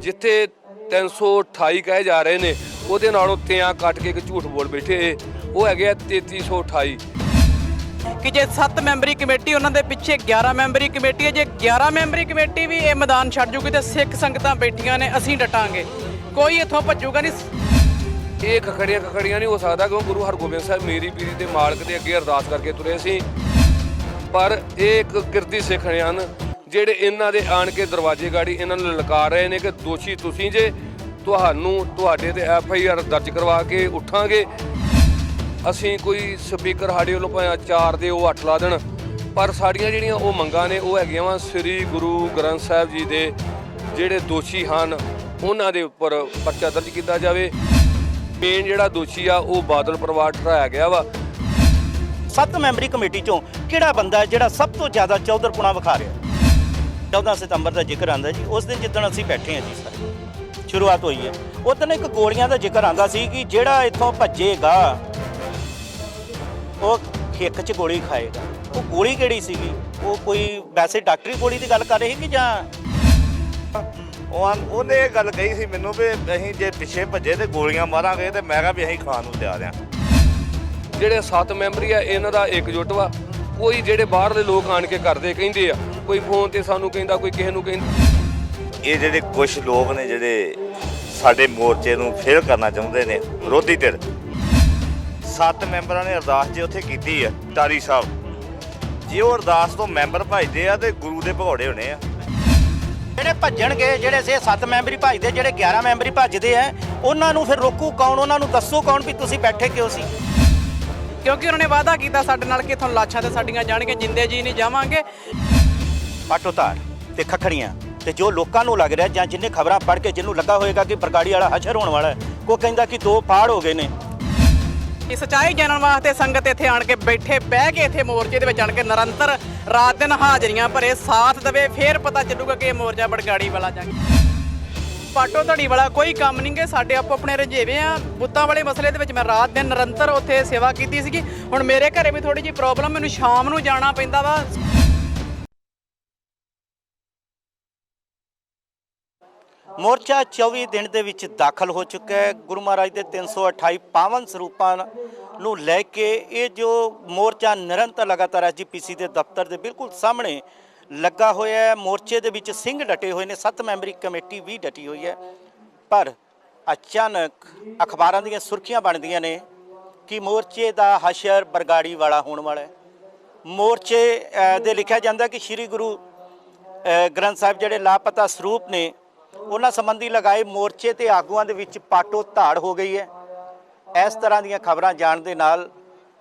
जिथे 328 कहे जा रहे ने ਉਹਦੇ ਨਾਲੋਂ ਤਿਆਂ ਕੱਟ ਕੇ ਇੱਕ ਝੂਠ ਬੋਲ ਬੈਠੇ ਉਹ ਹੈਗੇ 3328 ਕਿ ਜੇ 7 ਮੈਂਬਰੀ ਕਮੇਟੀ ਉਹਨਾਂ ਦੇ ਪਿੱਛੇ 11 ਮੈਂਬਰੀ ਕਮੇਟੀ ਹੈ। ਜੇ 11 ਮੈਂਬਰੀ ਕਮੇਟੀ ਵੀ ਇਹ ਮੈਦਾਨ ਛੱਡ ਜੂਗੀ ਤੇ ਸਿੱਖ ਸੰਗਤਾਂ ਬੈਠੀਆਂ ਨੇ, ਅਸੀਂ ਡਟਾਂਗੇ, ਕੋਈ ਇੱਥੋਂ ਭੱਜੂਗਾ ਨਹੀਂ। ਇਹ ਖਖੜੀਆਂ ਨਹੀਂ ਹੋ ਸਕਦਾ ਕਿਉਂ ਗੁਰੂ ਹਰਗੋਬਿੰਦ ਸਾਹਿਬ ਮੇਰੀ ਪੀਰੀ ਦੇ ਮਾਲਕ ਦੇ ਅੱਗੇ ਅਰਦਾਸ ਕਰਕੇ ਤੁਰੇ ਸੀ। ਪਰ ਇਹ ਇੱਕ ਕਿਰਤੀ ਸਿੱਖ ਹਨ ਜਿਹੜੇ ਇਹਨਾਂ ਦੇ ਆਣ ਕੇ ਦਰਵਾਜ਼ੇ ਗਾੜੀ ਇਹਨਾਂ ਨੂੰ ਲਲਕਾਰ ਰਹੇ ਨੇ ਕਿ ਦੋਸ਼ੀ ਤੁਸੀਂ ਜੇ, ਤੁਹਾਡੇ ਤੇ FIR ਦਰਜ ਕਰਵਾ ਕੇ ਉੱਠਾਂਗੇ। ਅਸੀਂ ਕੋਈ ਸਪੀਕਰ ਸਾਡੇ ਵੱਲੋਂ ਭਾਵੇਂ 4 ਦੇ ਉਹ 8 ਲਾ ਦੇਣ, ਪਰ ਸਾਡੀਆਂ ਜਿਹੜੀਆਂ ਉਹ ਮੰਗਾਂ ਨੇ ਉਹ ਹੈਗੀਆਂ ਵਾ ਸ੍ਰੀ ਗੁਰੂ ਗ੍ਰੰਥ ਸਾਹਿਬ ਜੀ ਦੇ ਜਿਹੜੇ ਦੋਸ਼ੀ ਹਨ ਉਹਨਾਂ ਦੇ ਉੱਪਰ ਪਰਚਾ ਦਰਜ ਕੀਤਾ ਜਾਵੇ। ਮੇਨ ਜਿਹੜਾ ਦੋਸ਼ੀ ਆ ਉਹ ਬਾਦਲ ਪਰਿਵਾਰ ਠਹਿਰਾਇਆ ਗਿਆ ਵਾ। 7 ਮੈਂਬਰੀ ਕਮੇਟੀ ਚੋਂ ਕਿਹੜਾ ਬੰਦਾ ਹੈ ਜਿਹੜਾ ਸਭ ਤੋਂ ਜ਼ਿਆਦਾ ਚੌਧਰਪੁਣਾ ਵਿਖਾ ਰਿਹਾ? 14 ਸਤੰਬਰ ਦਾ ਜ਼ਿਕਰ ਆਉਂਦਾ ਜੀ, ਉਸ ਦਿਨ ਜਿੱਦਣ ਅਸੀਂ ਬੈਠੇ ਹਾਂ ਜੀ ਸਾਰੇ ਸ਼ੁਰੂਆਤ ਹੋਈ ਹੈ, ਉਸ ਦਿਨ ਇੱਕ ਗੋਲੀਆਂ ਦਾ ਜ਼ਿਕਰ ਆਉਂਦਾ ਸੀ ਕਿ ਜਿਹੜਾ ਇੱਥੋਂ ਭੱਜੇਗਾ ਉਹ ਹਿੱਕ 'ਚ ਗੋਲੀ ਖਾਏਗਾ। ਉਹ ਗੋਲੀ ਕਿਹੜੀ ਸੀਗੀ? ਉਹ ਕੋਈ ਵੈਸੇ ਡਾਕਟਰੀ ਗੋਲੀ ਦੀ ਗੱਲ ਕਰ ਰਹੇ ਕਿ ਜਾਂ ਉਹਨੇ ਇਹ ਗੱਲ ਕਹੀ ਸੀ ਮੈਨੂੰ ਵੀ ਅਸੀਂ ਜੇ ਪਿੱਛੇ ਭੱਜੇ ਤੇ ਗੋਲੀਆਂ ਮਾਰਾਂਗੇ, ਤੇ ਮੈਂ ਕਿਹਾ ਵੀ ਅਸੀਂ ਖਾਣ ਨੂੰ ਤਿਆਰ ਹਾਂ। ਜਿਹੜੇ 7 ਮੈਂਬਰੀ ਆ ਇਹਨਾਂ ਦਾ ਇਕਜੁੱਟ ਵਾ। ਕੋਈ ਜਿਹੜੇ ਬਾਹਰਲੇ ਲੋਕ ਆਣ ਕੇ ਕਰਦੇ ਕਹਿੰਦੇ ਆ, ਕੋਈ ਫੋਨ ਤੇ ਸਾਨੂੰ ਕਹਿੰਦਾ, ਕੋਈ ਕਿਸੇ ਨੂੰ ਕਹਿੰਦਾ। ਇਹ ਜਿਹੜੇ ਕੁਝ ਲੋਕ ਨੇ ਜਿਹੜੇ ਸਾਡੇ ਮੋਰਚੇ ਨੂੰ ਫੇਲ ਕਰਨਾ ਚਾਹੁੰਦੇ ਨੇ, ਵਿਰੋਧੀ ਧਿਰ। 7 ਮੈਂਬਰਾਂ ਨੇ ਅਰਦਾਸ ਜੇ ਉੱਥੇ ਕੀਤੀ ਆ ਟਾਰੀ ਸਾਹਿਬ, ਜੇ ਉਹ ਅਰਦਾਸ ਤੋਂ ਮੈਂਬਰ ਭੱਜਦੇ ਆ ਤੇ ਗੁਰੂ ਦੇ ਭਗੌੜੇ ਹੋਣੇ ਆ। ਜਿਹੜੇ ਭੱਜਣਗੇ, ਜਿਹੜੇ ਸੇ 7 ਮੈਂਬਰੀ ਭੱਜਦੇ, ਜਿਹੜੇ 11 ਮੈਂਬਰੀ ਭੱਜਦੇ ਆ, ਉਹਨਾਂ ਨੂੰ ਫਿਰ ਰੋਕੂ ਕੌਣ? ਉਹਨਾਂ ਨੂੰ ਦੱਸੋ ਕੌਣ ਵੀ ਤੁਸੀਂ ਬੈਠੇ ਕਿਉਂ ਸੀ? ਕਿਉਂਕਿ ਉਹਨਾਂ ਨੇ ਵਾਅਦਾ ਕੀਤਾ ਸਾਡੇ ਨਾਲ ਕਿ ਇੱਥੋਂ ਲਾਸ਼ਾਂ ਤੇ ਸਾਡੀਆਂ ਜਾਣਗੇ, ਜਿੰਦੇ ਜੀ ਨਹੀਂ ਜਾਵਾਂਗੇ। ਪਾਟੋਧਾਰ ਤੇ ਖਖੜੀਆਂ ਤੇ ਜੋ ਲੋਕਾਂ ਨੂੰ ਲੱਗ ਰਿਹਾ ਜਾਂ ਜਿੰਨੇ ਖਬਰਾਂ ਪੜ੍ਹ ਕੇ ਜਿਹਨੂੰ ਲੱਗਾ ਹੋਏਗਾ ਕਿ ਬਰਗਾੜੀ ਵਾਲਾ ਹਸ਼ਰ ਹੋਣ ਵਾਲਾ ਹੈ, ਉਹ ਕਹਿੰਦਾ ਕਿ 2 ਫਾੜ ਹੋ ਗਏ ਨੇ। ਇਹ ਸੱਚਾਈ ਜਾਣਨ ਵਾਸਤੇ ਸੰਗਤ ਇੱਥੇ ਆਣ ਕੇ ਬੈਠੇ, ਬਹਿ ਕੇ ਇੱਥੇ ਮੋਰਚੇ ਦੇ ਵਿੱਚ ਆਣ ਕੇ ਨਿਰੰਤਰ ਰਾਤ ਦਿਨ ਹਾਜ਼ਰੀਆਂ ਭਰੇ, ਸਾਥ ਦੇਵੇ, ਫੇਰ ਪਤਾ ਚੱਲੂਗਾ ਕਿ ਇਹ ਮੋਰਚਾ ਬਰਗਾੜੀ ਵਾਲਾ ਜਾਂ ਪਾਟੋ ਧੜੀ ਵਾਲਾ ਕੋਈ ਕੰਮ ਨਹੀਂ ਗੇ। ਸਾਡੇ ਆਪੋ ਆਪਣੇ ਰੰਜੇਵੇਂ ਆ। ਬੁੱਤਾਂ ਵਾਲੇ ਮਸਲੇ ਦੇ ਵਿੱਚ ਮੈਂ ਰਾਤ ਦਿਨ ਨਿਰੰਤਰ ਉੱਥੇ ਸੇਵਾ ਕੀਤੀ ਸੀਗੀ। ਹੁਣ ਮੇਰੇ ਘਰੇ ਵੀ ਥੋੜੀ ਜਿਹੀ ਪ੍ਰੋਬਲਮ, ਮੈਨੂੰ ਸ਼ਾਮ ਨੂੰ ਜਾਣਾ ਪੈਂਦਾ ਵਾ। ਮੋਰਚਾ 24 ਦਿਨ ਦੇ ਵਿੱਚ ਦਾਖਲ ਹੋ ਚੁੱਕਾ ਹੈ। ਗੁਰੂ ਮਹਾਰਾਜ ਦੇ 328 ਪਾਵਨ ਸਰੂਪਾਂ ਨੂੰ ਲੈ ਕੇ ਇਹ ਜੋ ਮੋਰਚਾ ਨਿਰੰਤਰ ਲਗਾਤਾਰ SGPC ਦੇ ਦਫ਼ਤਰ ਦੇ ਬਿਲਕੁਲ ਸਾਹਮਣੇ ਲੱਗਾ ਹੋਇਆ ਹੈ। ਮੋਰਚੇ ਦੇ ਵਿੱਚ ਸਿੰਘ ਡਟੇ ਹੋਏ ਨੇ, 7 ਮੈਂਬਰੀ ਕਮੇਟੀ ਵੀ ਡਟੀ ਹੋਈ ਹੈ। ਪਰ ਅਚਾਨਕ ਅਖਬਾਰਾਂ ਦੀਆਂ ਸੁਰਖੀਆਂ ਬਣਦੀਆਂ ਨੇ ਕਿ ਮੋਰਚੇ ਦਾ ਹਸ਼ਰ ਬਰਗਾੜੀ ਵਾਲਾ ਹੋਣ ਵਾਲਾ ਹੈ। ਮੋਰਚੇ ਦੇ ਲਿਖਿਆ ਜਾਂਦਾ ਕਿ ਸ੍ਰੀ ਗੁਰੂ ਗ੍ਰੰਥ ਸਾਹਿਬ ਜਿਹੜੇ ਲਾਪਤਾ ਸਰੂਪ ਨੇ ਉਹਨਾਂ ਸੰਬੰਧੀ ਲਗਾਏ ਮੋਰਚੇ ਤੇ ਆਗੂਆਂ ਦੇ ਵਿੱਚ ਪਾਟੋ ਧਾੜ ਹੋ ਗਈ ਹੈ। ਇਸ ਤਰ੍ਹਾਂ ਦੀਆਂ ਖਬਰਾਂ ਜਾਣ ਦੇ ਨਾਲ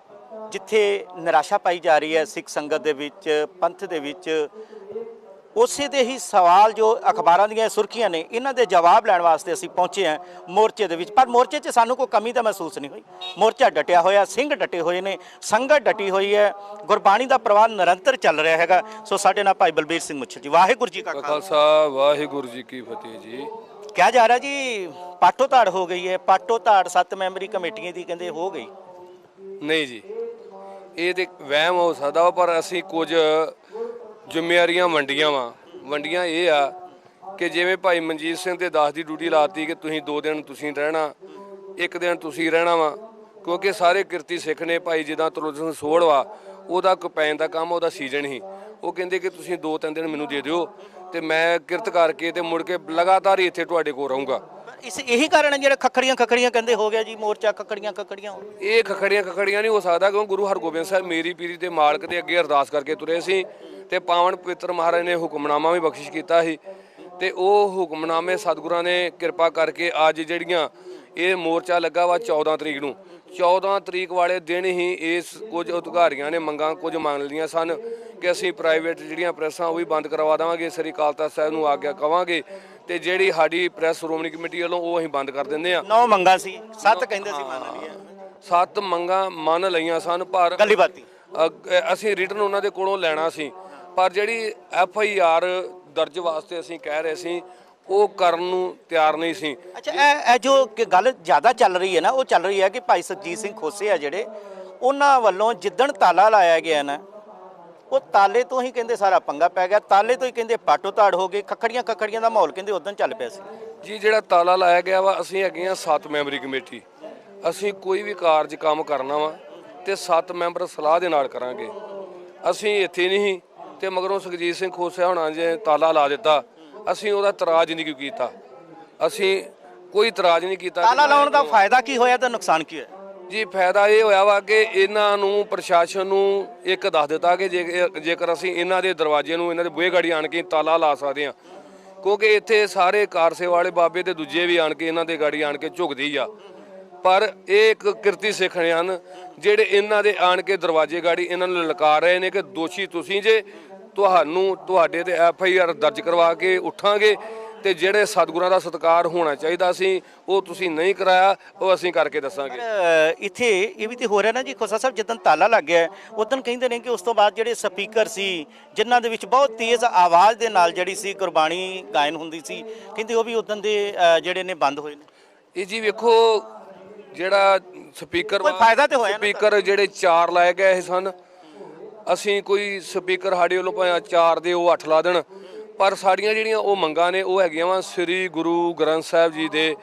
ਜਿੱਥੇ ਨਿਰਾਸ਼ਾ ਪਾਈ ਜਾ ਰਹੀ ਹੈ ਸਿੱਖ ਸੰਗਤ ਦੇ ਵਿੱਚ, ਪੰਥ ਦੇ ਵਿੱਚ, ਉਸੇ ਦੇ ਹੀ ਸਵਾਲ ਜੋ ਅਖਬਾਰਾਂ ਦੀਆਂ ਸੁਰਖੀਆਂ ਨੇ ਇਹਨਾਂ ਦੇ ਜਵਾਬ ਲੈਣ ਵਾਸਤੇ ਅਸੀਂ ਪਹੁੰਚੇ ਹਾਂ ਮੋਰਚੇ ਦੇ ਵਿੱਚ। ਪਰ ਮੋਰਚੇ 'ਚ ਸਾਨੂੰ ਕੋਈ ਕਮੀ ਤਾਂ ਮਹਿਸੂਸ ਨਹੀਂ ਹੋਈ। ਮੋਰਚਾ ਡਟਿਆ ਹੋਇਆ, ਸਿੰਘ ਡਟੇ ਹੋਏ ਨੇ, ਸੰਗਤ ਡਟੀ ਹੋਈ ਹੈ, ਗੁਰਬਾਣੀ ਦਾ ਪ੍ਰਵਾਹ ਨਿਰੰਤਰ ਚੱਲ ਰਿਹਾ ਹੈਗਾ। ਸੋ ਸਾਡੇ ਨਾਲ ਭਾਈ ਬਲਬੀਰ ਸਿੰਘ ਮੁੱਛਲ ਜੀ। ਵਾਹਿਗੁਰੂ ਜੀ ਕਾ ਖਾਲਸਾ, ਵਾਹਿਗੁਰੂ ਜੀ ਕੀ ਫਤਿਹ ਜੀ। ਕਿਹਾ ਜਾ ਰਿਹਾ ਜੀ ਪਾਟੋ ਧਾੜ ਹੋ ਗਈ ਹੈ। ਪਾਟੋ ਧਾੜ 7 ਮੈਂਬਰੀ ਕਮੇਟੀਆਂ ਦੀ ਕਹਿੰਦੇ ਹੋ ਗਈ। ਨਹੀਂ ਜੀ, ਇਹ ਤੇ ਵਹਿਮ ਹੋ ਸਕਦਾ ਵਾ, ਪਰ ਅਸੀਂ ਕੁਝ ਜ਼ਿੰਮੇਵਾਰੀਆਂ ਵੰਡੀਆਂ ਇਹ ਆ ਕਿ ਜਿਵੇਂ ਭਾਈ ਮਨਜੀਤ ਸਿੰਘ ਤੇ 10 ਦੀ ਡਿਊਟੀ ਲਾਤੀ ਕਿ ਤੁਸੀਂ 2 ਦਿਨ ਤੁਸੀਂ ਰਹਿਣਾ, 1 ਦਿਨ ਤੁਸੀਂ ਰਹਿਣਾ ਵਾ, ਕਿਉਂਕਿ ਸਾਰੇ ਕਿਰਤੀ ਸਿੱਖ ਨੇ। ਭਾਈ ਜਿੱਦਾਂ ਤਰਲੋਚਨ ਸੋਹੜ ਵਾ, ਉਹਦਾ ਕਪੈਨ ਦਾ ਕੰਮ, ਉਹਦਾ ਸੀਜ਼ਨ ਹੀ, ਉਹ ਕਹਿੰਦੇ ਕਿ ਤੁਸੀਂ 2-3 ਦਿਨ ਮੈਨੂੰ ਦੇ ਦਿਓ ਤੇ ਮੈਂ ਕਿਰਤ ਕਰਕੇ ਤੇ ਮੁੜ ਕੇ ਲਗਾਤਾਰ ਹੀ ਇੱਥੇ ਤੁਹਾਡੇ ਕੋਲ ਰਹੂੰਗਾ। ਇਹੀ ਕਾਰਨ ਹੈ ਜਿਹੜਾ ਖਖੜੀਆਂ ਕਹਿੰਦੇ ਹੋ ਗਿਆ ਜੀ ਮੋਰਚਾ ਖਖੜੀਆਂ। ਇਹ ਖਖੜੀਆਂ ਨਹੀਂ ਹੋ ਸਕਦਾ ਕਿਉਂ ਗੁਰੂ ਹਰਗੋਬਿੰਦ ਸਾਹਿਬ ਮੇਰੀ ਪੀਰੀ ਦੇ ਮਾਲਕ ਦੇ ਅੱਗੇ ਅਰਦਾਸ ਕਰਕੇ ਤੁਰੇ ਸੀ ਤੇ ਪਾਵਨ ਪਵਿੱਤਰ ਮਹਾਰਾਜ ਨੇ ਹੁਕਮਨਾਮਾ ਵੀ ਬਖਸ਼ਿਸ਼ ਕੀਤਾ ਸੀ ਤੇ ਉਹ ਹੁਕਮਨਾਮੇ ਸਤਿਗੁਰਾਂ ਨੇ ਕਿਰਪਾ ਕਰਕੇ ਅੱਜ ਜਿਹੜੀਆਂ ਇਹ ਮੋਰਚਾ ਲੱਗਾ ਵਾ 14 ਤਰੀਕ ਨੂੰ, 14 ਤਰੀਕ ਵਾਲੇ ਦਿਨ ਹੀ ਇਸ ਕੁਝ ਅਧਿਕਾਰੀਆਂ ਨੇ ਮੰਗਾਂ ਕੁਝ ਮੰਨ ਲਈਆਂ ਸਨ ਕਿ ਅਸੀਂ ਪ੍ਰਾਈਵੇਟ ਜਿਹੜੀਆਂ ਪ੍ਰੈਸਾਂ ਉਹ ਵੀ ਬੰਦ ਕਰਵਾ ਦੇਵਾਂਗੇ, ਸ੍ਰੀ ਅਕਾਲ ਤਖ਼ਤ ਸਾਹਿਬ ਨੂੰ ਆਗਿਆ ਕਵਾਂਗੇ ਤੇ ਜਿਹੜੀ ਸਾਡੀ ਪ੍ਰੈਸ ਸ਼੍ਰੋਮਣੀ ਕਮੇਟੀ ਵੱਲੋਂ ਉਹ ਅਸੀਂ ਬੰਦ ਕਰ ਦਿੰਦੇ ਆ। 9 ਮੰਗਾਂ ਸੀ, 7 ਕਹਿੰਦੇ ਸੀ ਮੰਨ ਲਈਆਂ। 7 ਮੰਗਾਂ ਮੰਨ ਲਈਆਂ ਸਨ, ਪਰ ਗੱਲੀ ਬਾਤੀ ਅਸੀਂ ਰਿਟਨ ਉਹਨਾਂ ਦੇ ਕੋਲੋਂ ਲੈਣਾ ਸੀ, ਪਰ ਜਿਹੜੀ FIR ਦਰਜ ਵਾਸਤੇ ਅਸੀਂ ਕਹਿ ਰਹੇ ਸੀ ਉਹ ਕਰਨ ਨੂੰ ਤਿਆਰ ਨਹੀਂ ਸੀ। ਅੱਛਾ, ਇਹ ਜੋ ਗੱਲ ਜ਼ਿਆਦਾ ਚੱਲ ਰਹੀ ਹੈ ਨਾ, ਉਹ ਚੱਲ ਰਹੀ ਹੈ ਕਿ ਭਾਈ ਸੁਰਜੀਤ ਸਿੰਘ ਖੋਸੇ ਆ ਜਿਹੜੇ, ਉਹਨਾਂ ਵੱਲੋਂ ਜਿੱਦਣ ਤਾਲਾ ਲਾਇਆ ਗਿਆ ਨਾ ਉਹ ਤਾਲੇ ਤੋਂ ਹੀ ਕਹਿੰਦੇ ਸਾਰਾ ਪੰਗਾ ਪੈ ਗਿਆ, ਤਾਲੇ ਤੋਂ ਹੀ ਕਹਿੰਦੇ ਪਾਟੋ ਤਾੜ ਹੋ ਗਏ, ਖੱਖੜੀਆਂ ਦਾ ਮਾਹੌਲ ਕਹਿੰਦੇ ਉਦੋਂ ਚੱਲ ਪਿਆ ਸੀ। ਜੀ ਜਿਹੜਾ ਤਾਲਾ ਲਾਇਆ ਗਿਆ ਵਾ, ਅਸੀਂ ਹੈਗੇ ਆ 7 ਮੈਂਬਰੀ ਕਮੇਟੀ। ਅਸੀਂ ਕੋਈ ਵੀ ਕਾਰਜ ਕੰਮ ਕਰਨਾ ਵਾ ਤੇ 7 ਮੈਂਬਰ ਸਲਾਹ ਦੇ ਨਾਲ ਕਰਾਂਗੇ। ਅਸੀਂ ਇੱਥੇ ਨਹੀਂ ਤੇ ਮਗਰੋਂ ਸੁਖਜੀਤ ਸਿੰਘ ਖੋਸਿਆ ਹੋਣਾ ਜੇ ਤਾਲਾ ਲਾ ਦਿੱਤਾ, ਅਸੀਂ ਉਹਦਾ ਇਤਰਾਜ਼ ਨਹੀਂ ਕਿਉਂ ਕੀਤਾ, ਅਸੀਂ ਕੋਈ ਇਤਰਾਜ਼ ਨਹੀਂ ਕੀਤਾ। ਤਾਲਾ ਲਾਉਣ ਦਾ ਫਾਇਦਾ ਕੀ ਹੋਇਆ ਤੇ ਨੁਕਸਾਨ ਕੀ ਹੋਇਆ? ਜੀ ਫਾਇਦਾ ਇਹ ਹੋਇਆ ਵਾ ਕਿ ਇਹਨਾਂ ਨੂੰ ਪ੍ਰਸ਼ਾਸਨ ਨੂੰ ਇੱਕ ਦੱਸ ਦਿੱਤਾ ਕਿ ਜੇਕਰ ਅਸੀਂ ਇਹਨਾਂ ਦੇ ਦਰਵਾਜ਼ੇ ਨੂੰ, ਇਹਨਾਂ ਦੇ ਬੂਹੇ ਗਾੜੀ ਆਣ ਕੇ ਤਾਲਾ ਲਾ ਸਕਦੇ ਹਾਂ, ਕਿਉਂਕਿ ਇੱਥੇ ਸਾਰੇ ਕਾਰਸੇ ਵਾਲੇ ਬਾਬੇ ਤੇ ਦੂਜੇ ਵੀ ਆਣ ਕੇ ਇਹਨਾਂ ਦੇ ਗਾੜੀ ਆਣ ਕੇ ਝੁਕਦੀ ਆ। ਪਰ ਇਹ ਇੱਕ ਕਿਰਤੀ ਸਿੱਖ ਹਨ ਜਿਹੜੇ ਇਹਨਾਂ ਦੇ ਆਣ ਕੇ ਦਰਵਾਜ਼ੇ ਗਾੜੀ ਇਹਨਾਂ ਨੂੰ ਲਲਕਾਰ ਰਹੇ ਨੇ ਕਿ ਦੋਸ਼ੀ ਤੁਸੀਂ ਜੇ, ਤੁਹਾਡੇ ਤੇ FIR ਦਰਜ ਕਰਵਾ ਕੇ ਉਠਾਂਗੇ ਤੇ ਜਿਹੜੇ ਸਤਿਗੁਰਾਂ ਦਾ ਸਤਿਕਾਰ ਹੋਣਾ ਚਾਹੀਦਾ ਸੀ ਉਹ ਤੁਸੀਂ ਨਹੀਂ ਕਰਾਇਆ, ਉਹ ਅਸੀਂ ਕਰਕੇ ਦੱਸਾਂਗੇ। ਇੱਥੇ ਇਹ ਵੀ ਤੇ ਹੋ ਰਿਹਾ ਨਾ ਜੀ ਖੋਸਾ ਸਾਹਿਬ, ਜਦੋਂ ਤਾਲਾ ਲੱਗ ਗਿਆ ਉਦੋਂ ਕਹਿੰਦੇ ਨੇ ਕਿ ਉਸ ਤੋਂ ਬਾਅਦ ਜਿਹੜੇ ਸਪੀਕਰ ਸੀ ਜਿਨ੍ਹਾਂ ਦੇ ਵਿੱਚ ਬਹੁਤ ਤੇਜ਼ ਆਵਾਜ਼ ਦੇ ਨਾਲ ਜਿਹੜੀ ਸੀ ਗੁਰਬਾਣੀ ਗਾਇਨ ਹੁੰਦੀ ਸੀ, ਕਹਿੰਦੇ ਉਹ ਵੀ ਉਦੋਂ ਦੇ ਜਿਹੜੇ ਨੇ ਬੰਦ ਹੋਏ ਨੇ। ਇਹ ਜੀ ਵੇਖੋ ਜਿਹੜਾ ਸਪੀਕਰ ਕੋਈ ਫਾਇਦਾ ਤੇ ਹੋਇਆ ਨਾ? ਸਪੀਕਰ ਜਿਹੜੇ 4 ਲਾਏ ਗਏ ਸਨ, ਅਸੀਂ ਕੋਈ ਸਪੀਕਰ ਸਾਡੇ ਵੱਲੋਂ ਭਾਵੇਂ 4 ਦੇ ਉਹ 8 ਲਾ ਦੇਣ, ਪਰ ਸਾਡੀਆਂ ਜਿਹੜੀਆਂ ਉਹ ਮੰਗਾਂ ਨੇ ਉਹ ਹੈਗੀਆਂ ਵਾ ਸ੍ਰੀ ਗੁਰੂ ਗ੍ਰੰਥ ਸਾਹਿਬ ਜੀ ਦੇ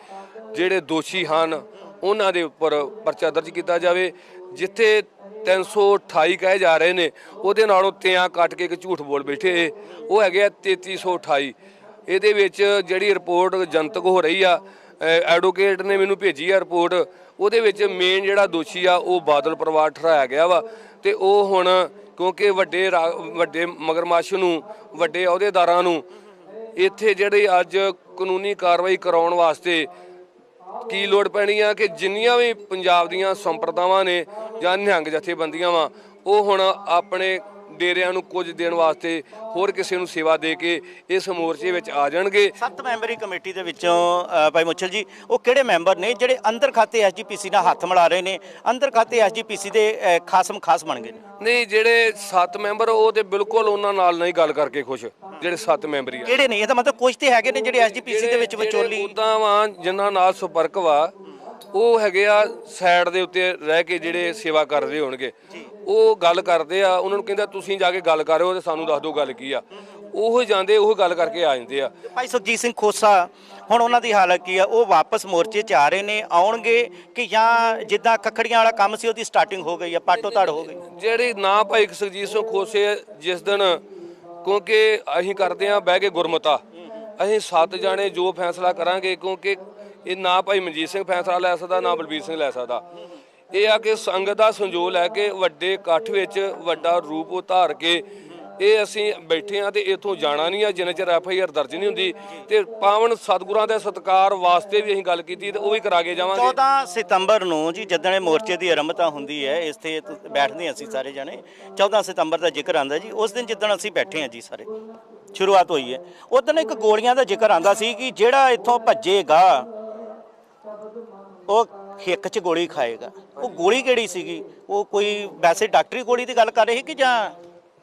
ਜਿਹੜੇ ਦੋਸ਼ੀ ਹਨ ਉਹਨਾਂ ਦੇ ਉੱਪਰ ਪਰਚਾ ਦਰਜ ਕੀਤਾ ਜਾਵੇ। ਜਿੱਥੇ 328 ਕਹੇ ਜਾ ਰਹੇ ਨੇ ਉਹਦੇ ਨਾਲੋਂ ਤਿਆਂ ਕੱਟ ਕੇ ਇੱਕ ਝੂਠ ਬੋਲ ਬੈਠੇ, ਉਹ ਹੈਗੇ ਆ 3328। ਇਹਦੇ ਵਿੱਚ ਜਿਹੜੀ ਰਿਪੋਰਟ ਜਨਤਕ ਹੋ ਰਹੀ ਆ, ਐਡਵੋਕੇਟ ਨੇ ਮੈਨੂੰ ਭੇਜੀ ਆ ਰਿਪੋਰਟ, ਉਹਦੇ ਵਿੱਚ ਮੇਨ ਜਿਹੜਾ ਦੋਸ਼ੀ ਆ ਉਹ ਬਾਦਲ ਪਰਿਵਾਰ ਠਹਿਰਾਇਆ ਗਿਆ ਵਾ। ਤੇ ਉਹ ਹੁਣ ਕਿਉਂਕਿ ਵੱਡੇ ਮਗਰਮੱਛ ਨੂੰ, ਵੱਡੇ ਅਹੁਦੇਦਾਰਾਂ ਨੂੰ ਇੱਥੇ ਜਿਹੜੀ ਅੱਜ ਕਾਨੂੰਨੀ ਕਾਰਵਾਈ ਕਰਾਉਣ ਵਾਸਤੇ ਕੀ ਲੋੜ ਪੈਣੀ ਆ ਕਿ ਜਿੰਨੀਆਂ ਵੀ ਪੰਜਾਬ ਦੀਆਂ ਸੰਪਰਦਾਵਾਂ ਨੇ ਜਾਂ ਨਿਹੰਗ ਜਥੇਬੰਦੀਆਂ ਵਾ, ਉਹ ਹੁਣ ਆਪਣੇ ਡੇਰਿਆਂ ਨੂੰ ਕੁਝ ਦੇਣ ਵਾਸਤੇ ਹੋਰ ਕਿਸੇ ਨੂੰ ਸੇਵਾ ਦੇ ਕੇ ਇਸ ਮੋਰਚੇ ਵਿੱਚ ਆ ਜਾਣਗੇ। 7 ਮੈਂਬਰੀ ਕਮੇਟੀ ਦੇ ਵਿੱਚੋਂ ਭਾਈ ਮੁੱਛਲ ਜੀ ਉਹ ਕਿਹੜੇ ਮੈਂਬਰ ਨੇ ਜਿਹੜੇ ਅੰਦਰ ਖਾਤੇ SGPC ਨਾਲ ਹੱਥ ਮਿਲਾ ਰਹੇ ਨੇ, ਅੰਦਰ ਖਾਤੇ SGPC ਦੇ ਖਾਸ ਬਣ ਗਏ ਨੇ? ਨਹੀਂ, ਜਿਹੜੇ 7 ਮੈਂਬਰ ਉਹ ਤੇ ਬਿਲਕੁਲ ਉਹਨਾਂ ਨਾਲ ਨਹੀਂ ਗੱਲ ਕਰਕੇ ਖੁਸ਼, ਜਿਹੜੇ 7 ਮੈਂਬਰੀ ਆ। ਕਿਹੜੇ ਨੇ? ਇਹਦਾ ਮਤਲਬ ਕੁਝ ਤੇ ਹੈਗੇ ਨੇ ਜਿਹੜੇ SGPC ਦੇ ਵਿੱਚ ਵਿਚੋਲੀ ਉਦਾਂ ਵਾ ਜਿਨ੍ਹਾਂ ਨਾਲ ਸੰਪਰਕ ਵਾ, ਉਹ ਹੈਗੇ ਆ ਸਾਈਡ ਦੇ ਉੱਤੇ ਰਹਿ ਕੇ ਜਿਹੜੇ ਸੇਵਾ ਕਰ ਰਹੇ ਹੋਣਗੇ, ਉਹ ਗੱਲ ਕਰਦੇ ਆ। ਉਹਨਾਂ ਨੂੰ ਕਹਿੰਦਾ ਤੁਸੀਂ ਜਾ ਕੇ ਗੱਲ ਕਰਿਓ ਤੇ ਸਾਨੂੰ ਦੱਸ ਦਿਓ ਗੱਲ ਕੀ ਆ, ਉਹ ਜਾਂਦੇ ਉਹ ਗੱਲ ਕਰਕੇ ਆ ਜਾਂਦੇ ਆ। ਭਾਈ ਸੁਖਜੀਤ ਸਿੰਘ ਖੋਸਾ ਹੁਣ ਉਹਨਾਂ ਦੀ ਹਾਲਤ ਕੀ ਆ? ਉਹ ਵਾਪਸ ਮੋਰਚੇ 'ਚ ਆ ਰਹੇ ਨੇ, ਆਉਣਗੇ ਕਿ ਜਾਂ ਜਿੱਦਾਂ ਖੱਖੜੀਆਂ ਵਾਲਾ ਕੰਮ ਸੀ ਉਹਦੀ ਸਟਾਰਟਿੰਗ ਹੋ ਗਈ ਆ, ਪਾਟੋ ਤਾੜ ਹੋ ਗਈ? ਜਿਹੜੀ ਨਾ ਭਾਈ ਸੁਖਜੀਤ ਸਿੰਘ ਖੋਸੇ ਜਿਸ ਦਿਨ, ਕਿਉਂਕਿ ਅਸੀਂ ਕਰਦੇ ਆ ਬਹਿ ਕੇ ਗੁਰਮਤਾ, ਅਸੀਂ 7 ਜਾਣੇ ਜੋ ਫੈਸਲਾ ਕਰਾਂਗੇ, ਕਿਉਂਕਿ ਇਹ ਨਾ ਭਾਈ ਮਨਜੀਤ ਸਿੰਘ ਫੈਸਲਾ ਲੈ ਸਕਦਾ, ਨਾ ਬਲਬੀਰ ਸਿੰਘ ਲੈ ਸਕਦਾ। ਇਹ ਆ ਕਿ ਸੰਗਤ ਦਾ ਸੰਜੋਗ ਲੈ ਕੇ ਵੱਡੇ ਇਕੱਠ ਵਿੱਚ ਵੱਡਾ ਰੂਪ ਉਤਾਰ ਕੇ ਇਹ ਅਸੀਂ ਬੈਠੇ ਆ ਤੇ ਇਥੋਂ ਜਾਣਾ ਨਹੀਂ ਆ ਜਿੰਨੇ ਚਿਰ FIR ਦਰਜ ਨਹੀਂ ਹੁੰਦੀ। ਤੇ ਪਾਵਨ ਸਤਿਗੁਰਾਂ ਦੇ ਸਤਿਕਾਰ ਵਾਸਤੇ ਵੀ ਅਸੀਂ ਗੱਲ ਕੀਤੀ ਤੇ ਉਹ ਵੀ ਕਰਾ ਕੇ ਜਾਵਾਂਗੇ। 14 ਸਤੰਬਰ ਨੂੰ ਜੀ ਜਦੋਂ ਮੋਰਚੇ ਦੀ ਆਰੰਭਤਾ ਹੁੰਦੀ ਹੈ, ਇੱਥੇ ਬੈਠਦੇ ਅਸੀਂ ਸਾਰੇ ਜਣੇ, 14 ਸਤੰਬਰ ਦਾ ਜ਼ਿਕਰ ਆਉਂਦਾ ਜੀ। ਉਸ ਦਿਨ ਜਿੱਦਣ ਅਸੀਂ ਬੈਠੇ ਹਾਂ ਜੀ ਸਾਰੇ, ਸ਼ੁਰੂਆਤ ਹੋਈ ਹੈ, ਉਦੋਂ ਇੱਕ ਗੋਲੀਆਂ ਦਾ ਜ਼ਿਕਰ ਆਉਂਦਾ ਸੀ ਕਿ ਜਿਹੜਾ ਇੱਥੋਂ ਭੱਜੇਗਾ ਉਹ ਹਿੱਕ 'ਚ ਗੋਲੀ ਖਾਏਗਾ। ਉਹ ਗੋਲੀ ਕਿਹੜੀ ਸੀਗੀ? ਉਹ ਕੋਈ ਵੈਸੇ ਡਾਕਟਰੀ ਗੋਲੀ ਦੀ ਗੱਲ ਕਰ ਰਹੇ ਕਿ ਜਾਂ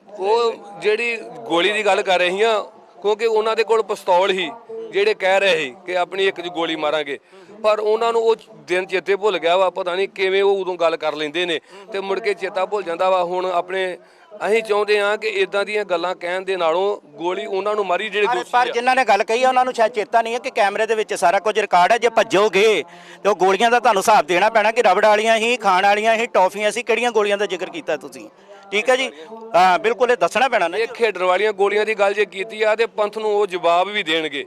ਉਹ ਜਿਹੜੀ ਗੋਲੀ ਦੀ ਗੱਲ ਕਰ ਰਹੀ ਆ, ਕਿਉਂਕਿ ਉਹਨਾਂ ਦੇ ਕੋਲ ਪਿਸਤੌਲ ਹੀ, ਜਿਹੜੇ ਕਹਿ ਰਹੇ ਸੀ ਕਿ ਆਪਣੀ ਇੱਕ 'ਚ ਗੋਲੀ ਮਾਰਾਂਗੇ, ਪਰ ਉਹਨਾਂ ਨੂੰ ਉਹ ਦਿਨ ਚੇਤੇ ਭੁੱਲ ਗਿਆ ਵਾ। ਪਤਾ ਨਹੀਂ ਕਿਵੇਂ ਉਹ ਉਦੋਂ ਗੱਲ ਕਰ ਲੈਂਦੇ ਨੇ ਤੇ ਮੁੜ ਕੇ ਚੇਤਾ ਭੁੱਲ ਜਾਂਦਾ ਵਾ। ਹੁਣ ਆਪਣੇ ਅਸੀਂ ਚਾਹੁੰਦੇ ਹਾਂ ਕਿ ਇਦਾਂ ਦੀਆਂ ਗੱਲਾਂ ਕਹਿਣ ਦੇ ਨਾਲੋਂ ਗੋਲੀ ਉਹਨਾਂ ਨੂੰ ਮਾਰੀ ਜਿਹੜੇ ਦੋਸ਼ੀ ਪਰ ਜਿਨ੍ਹਾਂ ਨੇ ਗੱਲ ਕਹੀ ਆ ਉਹਨਾਂ ਨੂੰ ਸ਼ਾਇਦ ਚੇਤਾ ਨਹੀਂ ਹੈ ਕਿ ਕੈਮਰੇ ਦੇ ਵਿੱਚ ਸਾਰਾ ਕੁਝ ਰਿਕਾਰਡ ਹੈ। ਜੇ ਭੱਜੋਗੇ ਤੇ ਉਹ ਗੋਲੀਆਂ ਦਾ ਤੁਹਾਨੂੰ ਹਿਸਾਬ ਦੇਣਾ ਪੈਣਾ ਕਿ ਰਬੜ ਵਾਲੀਆਂ ਹੀ, ਖਾਣ ਵਾਲੀਆਂ ਹੀ, ਟੌਫੀਆਂ ਸੀ, ਕਿਹੜੀਆਂ ਗੋਲੀਆਂ ਦਾ ਜ਼ਿਕਰ ਕੀਤਾ ਤੁਸੀਂ? ਠੀਕ ਹੈ ਜੀ, ਹਾਂ ਬਿਲਕੁਲ ਇਹ ਦੱਸਣਾ ਪੈਣਾ ਨਾ। ਇਹ ਖੇਡਣ ਵਾਲੀਆਂ ਗੋਲੀਆਂ ਦੀ ਗੱਲ ਜੇ ਕੀਤੀ ਆ ਤੇ ਪੰਥ ਨੂੰ ਉਹ ਜਵਾਬ ਵੀ ਦੇਣਗੇ,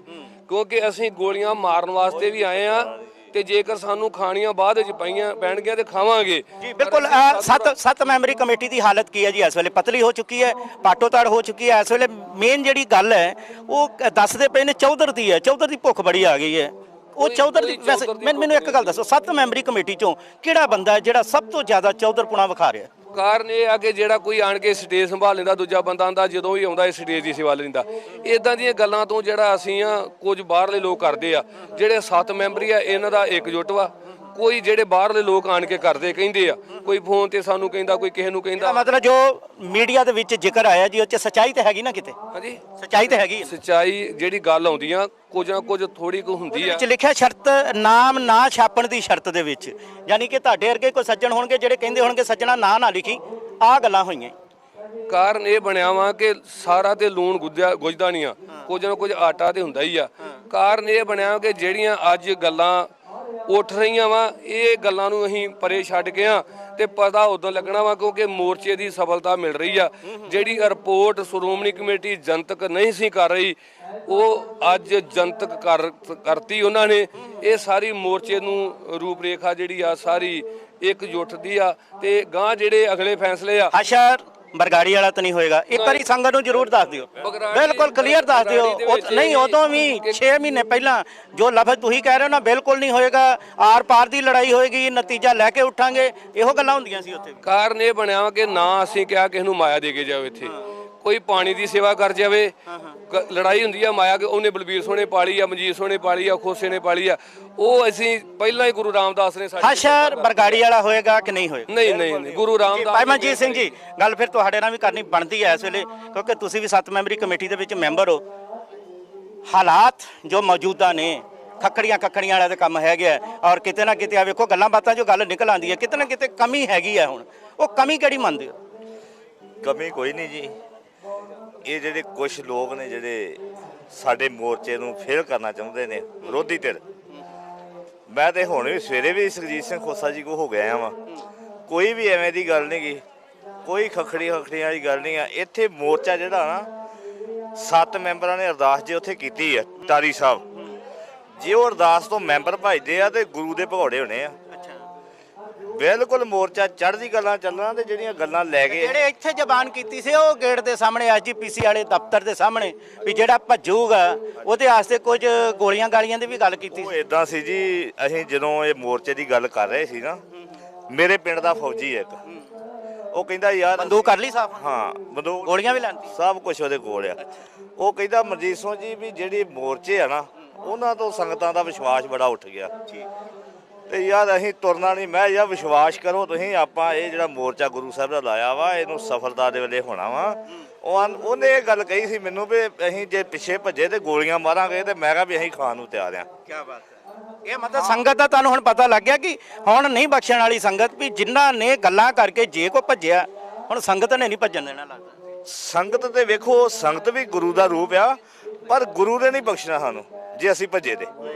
ਕਿਉਂਕਿ ਅਸੀਂ ਗੋਲੀਆਂ ਮਾਰਨ ਵਾਸਤੇ ਵੀ ਆਏ ਆ ਤੇ ਜੇਕਰ ਸਾਨੂੰ ਖਾਣੀਆਂ ਬਾਅਦ ਵਿੱਚ ਪੈਣਗੀਆਂ ਤੇ ਖਾਵਾਂਗੇ ਜੀ। ਬਿਲਕੁਲ 7 ਮੈਂਬਰੀ ਕਮੇਟੀ ਦੀ ਹਾਲਤ ਕੀ ਹੈ ਜੀ? ਇਸ ਵੇਲੇ ਪਤਲੀ ਹੋ ਚੁੱਕੀ ਹੈ, ਪਾਟੋ ਤਾੜ ਹੋ ਚੁੱਕੀ ਹੈ। ਇਸ ਵੇਲੇ ਮੇਨ ਜਿਹੜੀ ਗੱਲ ਹੈ ਉਹ ਦੱਸਦੇ ਪਏ ਨੇ ਚੌਧਰ ਦੀ ਹੈ, ਚੌਧਰ ਦੀ ਭੁੱਖ ਬੜੀ ਆ ਗਈ ਹੈ। ਉਹ ਚੌਧਰ ਦੀ ਵੈਸੇ ਮੈਨੂੰ ਇੱਕ ਗੱਲ ਦੱਸੋ, 7 ਮੈਂਬਰੀ ਕਮੇਟੀ ਚੋਂ ਕਿਹੜਾ ਬੰਦਾ ਹੈ ਜਿਹੜਾ ਸਭ ਤੋਂ ਜ਼ਿਆਦਾ ਚੌਧਰਪੁਣਾ ਵਿਖਾ ਰਿਹਾ? ਕਾਰਨ ਇਹ ਆ ਕਿ ਜਿਹੜਾ ਕੋਈ ਆਣ ਕੇ ਸਟੇਜ ਸੰਭਾਲ ਲੈਂਦਾ, ਦੂਜਾ ਬੰਦਾ ਆਂਦਾ ਜਦੋਂ ਵੀ ਆਉਂਦਾ ਇਹ ਸਟੇਜ ਦੀ ਸੇਵਾ ਲੈਂਦਾ। ਇਦਾਂ ਦੀਆਂ ਗੱਲਾਂ ਤੋਂ ਜਿਹੜਾ ਅਸੀਂ ਆ ਕੁਝ ਬਾਹਰਲੇ ਲੋਕ ਕਰਦੇ ਆ, ਜਿਹੜੇ 7 ਮੈਂਬਰੀ ਆ ਇਹਨਾਂ ਦਾ ਇਕਜੁੱਟ ਵਾ। ਕੋਈ ਜਿਹੜੇ ਬਾਹਰਲੇ ਲੋਕ ਆਣ ਕੇ ਕਰਦੇ ਕਹਿੰਦੇ ਆ, ਕੋਈ ਫੋਨ ਤੇ ਸਾਨੂੰ ਕਹਿੰਦਾ, ਕੋਈ ਕਿਸੇ ਨੂੰ ਕਹਿੰਦਾ। ਮਤਲਬ ਜੋ ਮੀਡੀਆ ਦੇ ਵਿੱਚ ਜ਼ਿਕਰ ਆਇਆ ਜੀ ਉਹ 'ਚ ਸੱਚਾਈ ਤਾਂ ਹੈਗੀ ਨਾ? ਕਿਤੇ ਹਾਂਜੀ ਸੱਚਾਈ ਤਾਂ ਹੈਗੀ। ਸੱਚਾਈ ਜਿਹੜੀ ਗੱਲ ਆਉਂਦੀ ਆ ਕੁਝ ਨਾ ਕੁਝ ਥੋੜੀ ਕੁ ਹੁੰਦੀ ਆ। ਵਿੱਚ ਲਿਖਿਆ ਸ਼ਰਤ ਨਾਮ ਨਾ ਛਾਪਣ ਦੀ ਸ਼ਰਤ ਦੇ ਵਿੱਚ, ਯਾਨੀ ਕਿ ਤੁਹਾਡੇ ਵਰਗੇ ਕੋਈ ਸੱਜਣ ਹੋਣਗੇ ਜਿਹੜੇ ਕਹਿੰਦੇ ਹੋਣਗੇ ਸੱਜਣਾ ਨਾ ਲਿਖੀ, ਆਹ ਗੱਲਾਂ ਹੋਈਆਂ। ਕਾਰਨ ਇਹ ਬਣਿਆ ਵਾ ਕਿ ਸਾਰਾ ਤੇ ਲੂਣ ਗੁੱਝਦਾ ਨਹੀਂ ਆ, ਕੁਝ ਨਾ ਕੁਝ ਆਟਾ ਤੇ ਹੁੰਦਾ ਹੀ ਆ। ਕਾਰਨ ਇਹ ਬਣਿਆ ਕਿ ਜਿਹੜੀਆਂ ਅੱਜ ਗੱਲਾਂ ਉੱਠ ਰਹੀਆਂ ਵਾ, ਇਹ ਗੱਲਾਂ ਨੂੰ ਅਸੀਂ ਪਰੇ ਛੱਡ ਕੇ ਆ ਤੇ ਪਤਾ ਉਦੋਂ ਲੱਗਣਾ ਵਾ ਕਿਉਂਕਿ ਮੋਰਚੇ ਦੀ ਸਫਲਤਾ ਮਿਲ ਰਹੀ ਆ। ਜਿਹੜੀ ਰਿਪੋਰਟ ਸ਼੍ਰੋਮਣੀ ਕਮੇਟੀ ਜਨਤਕ ਨਹੀਂ ਸੀ ਕਰ ਰਹੀ, ਉਹ ਅੱਜ ਜਨਤਕ ਕਰਤੀ ਉਹਨਾਂ ਨੇ। ਇਹ ਸਾਰੀ ਮੋਰਚੇ ਨੂੰ ਰੂਪਰੇਖਾ ਜਿਹੜੀ ਆ ਸਾਰੀ ਇਕਜੁੱਟ ਦੀ ਆ ਤੇ ਗਾਂ ਜਿਹੜੇ ਅਗਲੇ ਫੈਸਲੇ ਆ। ਅੱਛਾ, ਬਰਗਾੜੀ ਵਾਲਾ ਤਾਂ ਨਹੀਂ ਹੋਏਗਾ? ਇੱਕ ਵਾਰੀ ਸੰਗਤ ਨੂੰ ਜ਼ਰੂਰ ਦੱਸ ਦਿਓ, ਬਿਲਕੁਲ ਕਲੀਅਰ ਦੱਸ ਦਿਓ। ਨਹੀਂ, ਉਦੋਂ ਵੀ 6 ਮਹੀਨੇ ਪਹਿਲਾਂ ਜੋ ਲਫ਼ਜ਼ ਤੁਸੀਂ ਕਹਿ ਰਹੇ ਹੋ ਨਾ, ਬਿਲਕੁਲ ਨਹੀਂ ਹੋਏਗਾ, ਆਰ ਪਾਰ ਦੀ ਲੜਾਈ ਹੋਏਗੀ, ਨਤੀਜਾ ਲੈ ਕੇ ਉੱਠਾਂਗੇ, ਇਹੋ ਗੱਲਾਂ ਹੁੰਦੀਆਂ ਸੀ ਉੱਥੇ। ਕਾਰਨ ਇਹ ਬਣਿਆ ਕਿ ਨਾ ਅਸੀਂ ਕਿਹਾ ਕਿਸੇ ਨੂੰ ਮਾਇਆ ਦੇ ਕੇ ਜਾਓ, ਇੱਥੇ ਕੋਈ ਪਾਣੀ ਦੀ ਸੇਵਾ ਕਰ ਜਾਵੇ। ਲੜਾਈ ਹੁੰਦੀ ਆ ਮਾਇਆ ਕਿ ਉਹਨੇ ਬਲਬੀਰ ਸੋਹਣੇ ਪਾਲੀ ਆ, ਮਨਜੀਤ ਸੋਹਣੇ ਪਾਲੀ ਆ, ਖੋਸੇ ਨੇ ਪਾਲੀ ਆ, ਉਹ ਅਸੀਂ ਪਹਿਲਾਂ ਹੀ ਗੁਰੂ ਰਾਮਦਾਸ ਨੇ ਹਾਂ ਸ਼ਹਿਰ ਬਰਗਾੜੀ ਵਾਲਾ ਹੋਏਗਾ ਕਿ ਨਹੀਂ ਹੋਏਗਾ? ਨਹੀਂ ਗੁਰੂ ਰਾਮਦਾਸ। ਭਾਈ ਮਨਜੀਤ ਸਿੰਘ ਜੀ, ਗੱਲ ਫਿਰ ਤੁਹਾਡੇ ਨਾਲ ਵੀ ਕਰਨੀ ਬਣਦੀ ਹੈ ਇਸ ਵੇਲੇ, ਕਿਉਂਕਿ ਤੁਸੀਂ ਵੀ 7 ਮੈਂਬਰੀ ਕਮੇਟੀ ਦੇ ਵਿੱਚ ਮੈਂਬਰ ਹੋ। ਹਾਲਾਤ ਜੋ ਮੌਜੂਦਾ ਨੇ, ਖੱਖੜੀਆਂ ਵਾਲਾ ਤਾਂ ਕੰਮ ਹੈਗਾ, ਔਰ ਕਿਤੇ ਨਾ ਕਿਤੇ ਆ ਵੇਖੋ ਗੱਲਾਂ ਬਾਤਾਂ ਜੋ ਗੱਲ ਨਿਕਲ ਆਉਂਦੀ ਹੈ, ਕਿਤੇ ਨਾ ਕਿਤੇ ਕਮੀ ਹੈਗੀ ਹੈ। ਹੁਣ ਉਹ ਕਮੀ ਕਿਹੜੀ ਮੰਨਦੇ ਹੋ? ਕਮੀ ਕੋਈ ਨਹੀਂ ਜੀ। ਇਹ ਜਿਹੜੇ ਕੁਝ ਲੋਕ ਨੇ ਜਿਹੜੇ ਸਾਡੇ ਮੋਰਚੇ ਨੂੰ ਫੇਲ ਕਰਨਾ ਚਾਹੁੰਦੇ ਨੇ, ਵਿਰੋਧੀ ਧਿਰ। ਮੈਂ ਤੇ ਹੁਣ ਵੀ ਸਵੇਰੇ ਵੀ ਸੁਰਜੀਤ ਸਿੰਘ ਖੋਸਾ ਜੀ ਕੋ ਹੋ ਗਿਆ ਵਾਂ, ਕੋਈ ਵੀ ਐਵੇਂ ਦੀ ਗੱਲ ਨਹੀਂ ਗੀ, ਕੋਈ ਖੱਖੜੀਆਂ ਵਾਲੀ ਗੱਲ ਨਹੀਂ ਆ। ਇੱਥੇ ਮੋਰਚਾ ਜਿਹੜਾ ਨਾ 7 ਮੈਂਬਰਾਂ ਨੇ ਅਰਦਾਸ ਜੇ ਉੱਥੇ ਕੀਤੀ ਆ ਟਾਰੀ ਸਾਹਿਬ, ਜੇ ਉਹ ਅਰਦਾਸ ਤੋਂ ਮੈਂਬਰ ਭਜਦੇ ਆ ਤੇ ਗੁਰੂ ਦੇ ਭਗੌੜੇ ਹੋਣੇ ਆ। ਬਿਲਕੁਲ ਮੋਰਚਾ ਚੜ੍ਹਦੀ ਗੱਲਾਂ ਚੱਲਣਾ ਤੇ ਜਿਹੜੀਆਂ ਗੱਲਾਂ ਲੈ ਕੇ ਜਿਹੜੇ ਇੱਥੇ ਜ਼ਬਾਨ ਕੀਤੀ ਸੀ ਉਹ ਗੇਟ ਦੇ ਸਾਹਮਣੇ ਐਸਜੀਪੀਸੀ ਵਾਲੇ ਦਫ਼ਤਰ ਦੇ ਸਾਹਮਣੇ ਵੀ ਜਿਹੜਾ ਭੱਜੂਗਾ ਉਹਦੇ ਵਾਸਤੇ ਕੁਝ ਗੋਲੀਆਂ ਗਾਲੀਆਂ ਦੀ ਵੀ ਗੱਲ ਕੀਤੀ ਉਹ ਸੀ। ਇਦਾਂ ਸੀ ਜੀ, ਅਸੀਂ ਜਦੋਂ ਇਹ ਮੋਰਚੇ ਦੀ ਗੱਲ ਕਰ ਰਹੇ ਸੀ ਨਾ, ਮੇਰੇ ਪਿੰਡ ਦਾ ਫੌਜੀ ਇੱਕ, ਉਹ ਕਹਿੰਦਾ ਯਾਰ ਬੰਦੂਕ ਕਰ ਲਈ ਸਾਫ? ਹਾਂ, ਬੰਦੂਕ, ਗੋਲੀਆਂ ਵੀ ਲੈਂਦੀ, ਸਭ ਕੁਝ ਉਹਦੇ ਕੋਲ ਆ। ਉਹ ਕਹਿੰਦਾ ਮਨਜੀਤ ਸਿੰਘ ਜੀ ਵੀ ਜਿਹੜੇ ਮੋਰਚੇ ਆ ਨਾ, ਉਹਨਾਂ ਤੋਂ ਸੰਗਤਾਂ ਦਾ ਵਿਸ਼ਵਾਸ ਬੜਾ ਉੱਠ ਗਿਆ ਤੇ ਯਾਰ ਅਸੀਂ ਤੁਰਨਾ ਨਹੀਂ। ਮੈਂ ਯਾਰ ਵਿਸ਼ਵਾਸ ਕਰੋ ਤੁਸੀਂ, ਆਪਾਂ ਇਹ ਜਿਹੜਾ ਮੋਰਚਾ ਗੁਰੂ ਸਾਹਿਬ ਦਾ ਲਾਇਆ ਵਾ, ਇਹਨੂੰ ਸਫਲਤਾ ਦੇ ਵੇਲੇ ਹੋਣਾ ਵਾ। ਉਹਨੇ ਇਹ ਗੱਲ ਕਹੀ ਸੀ ਮੈਨੂੰ ਵੀ ਅਸੀਂ ਜੇ ਪਿੱਛੇ ਭੱਜੇ ਤੇ ਗੋਲੀਆਂ ਮਾਰਾਂਗੇ, ਤੇ ਮੈਂ ਕਿਹਾ ਵੀ ਅਸੀਂ ਖਾਣ ਨੂੰ ਤਿਆਰ ਆ। ਕੀ ਬਾਤ ਹੈ। ਇਹ ਮਤਲਬ ਸੰਗਤ ਦਾ ਤੁਹਾਨੂੰ ਹੁਣ ਪਤਾ ਲੱਗ ਗਿਆ ਕਿ ਹੁਣ ਨਹੀਂ ਬਖਸ਼ਣ ਵਾਲੀ ਸੰਗਤ, ਵੀ ਜਿਨ੍ਹਾਂ ਨੇ ਗੱਲਾਂ ਕਰਕੇ ਜੇ ਕੋ ਭੱਜਿਆ, ਹੁਣ ਸੰਗਤ ਨੇ ਨਹੀਂ ਭੱਜਣ ਦੇਣਾ ਲੱਗਦਾ। ਸੰਗਤ ਤੇ ਵੇਖੋ, ਸੰਗਤ ਵੀ ਗੁਰੂ ਦਾ ਰੂਪ ਆ, ਪਰ ਗੁਰੂ ਨੇ ਨਹੀਂ ਬਖਸ਼ਣਾ ਸਾਨੂੰ ਜੇ ਅਸੀਂ ਭੱਜੇ ਤੇ।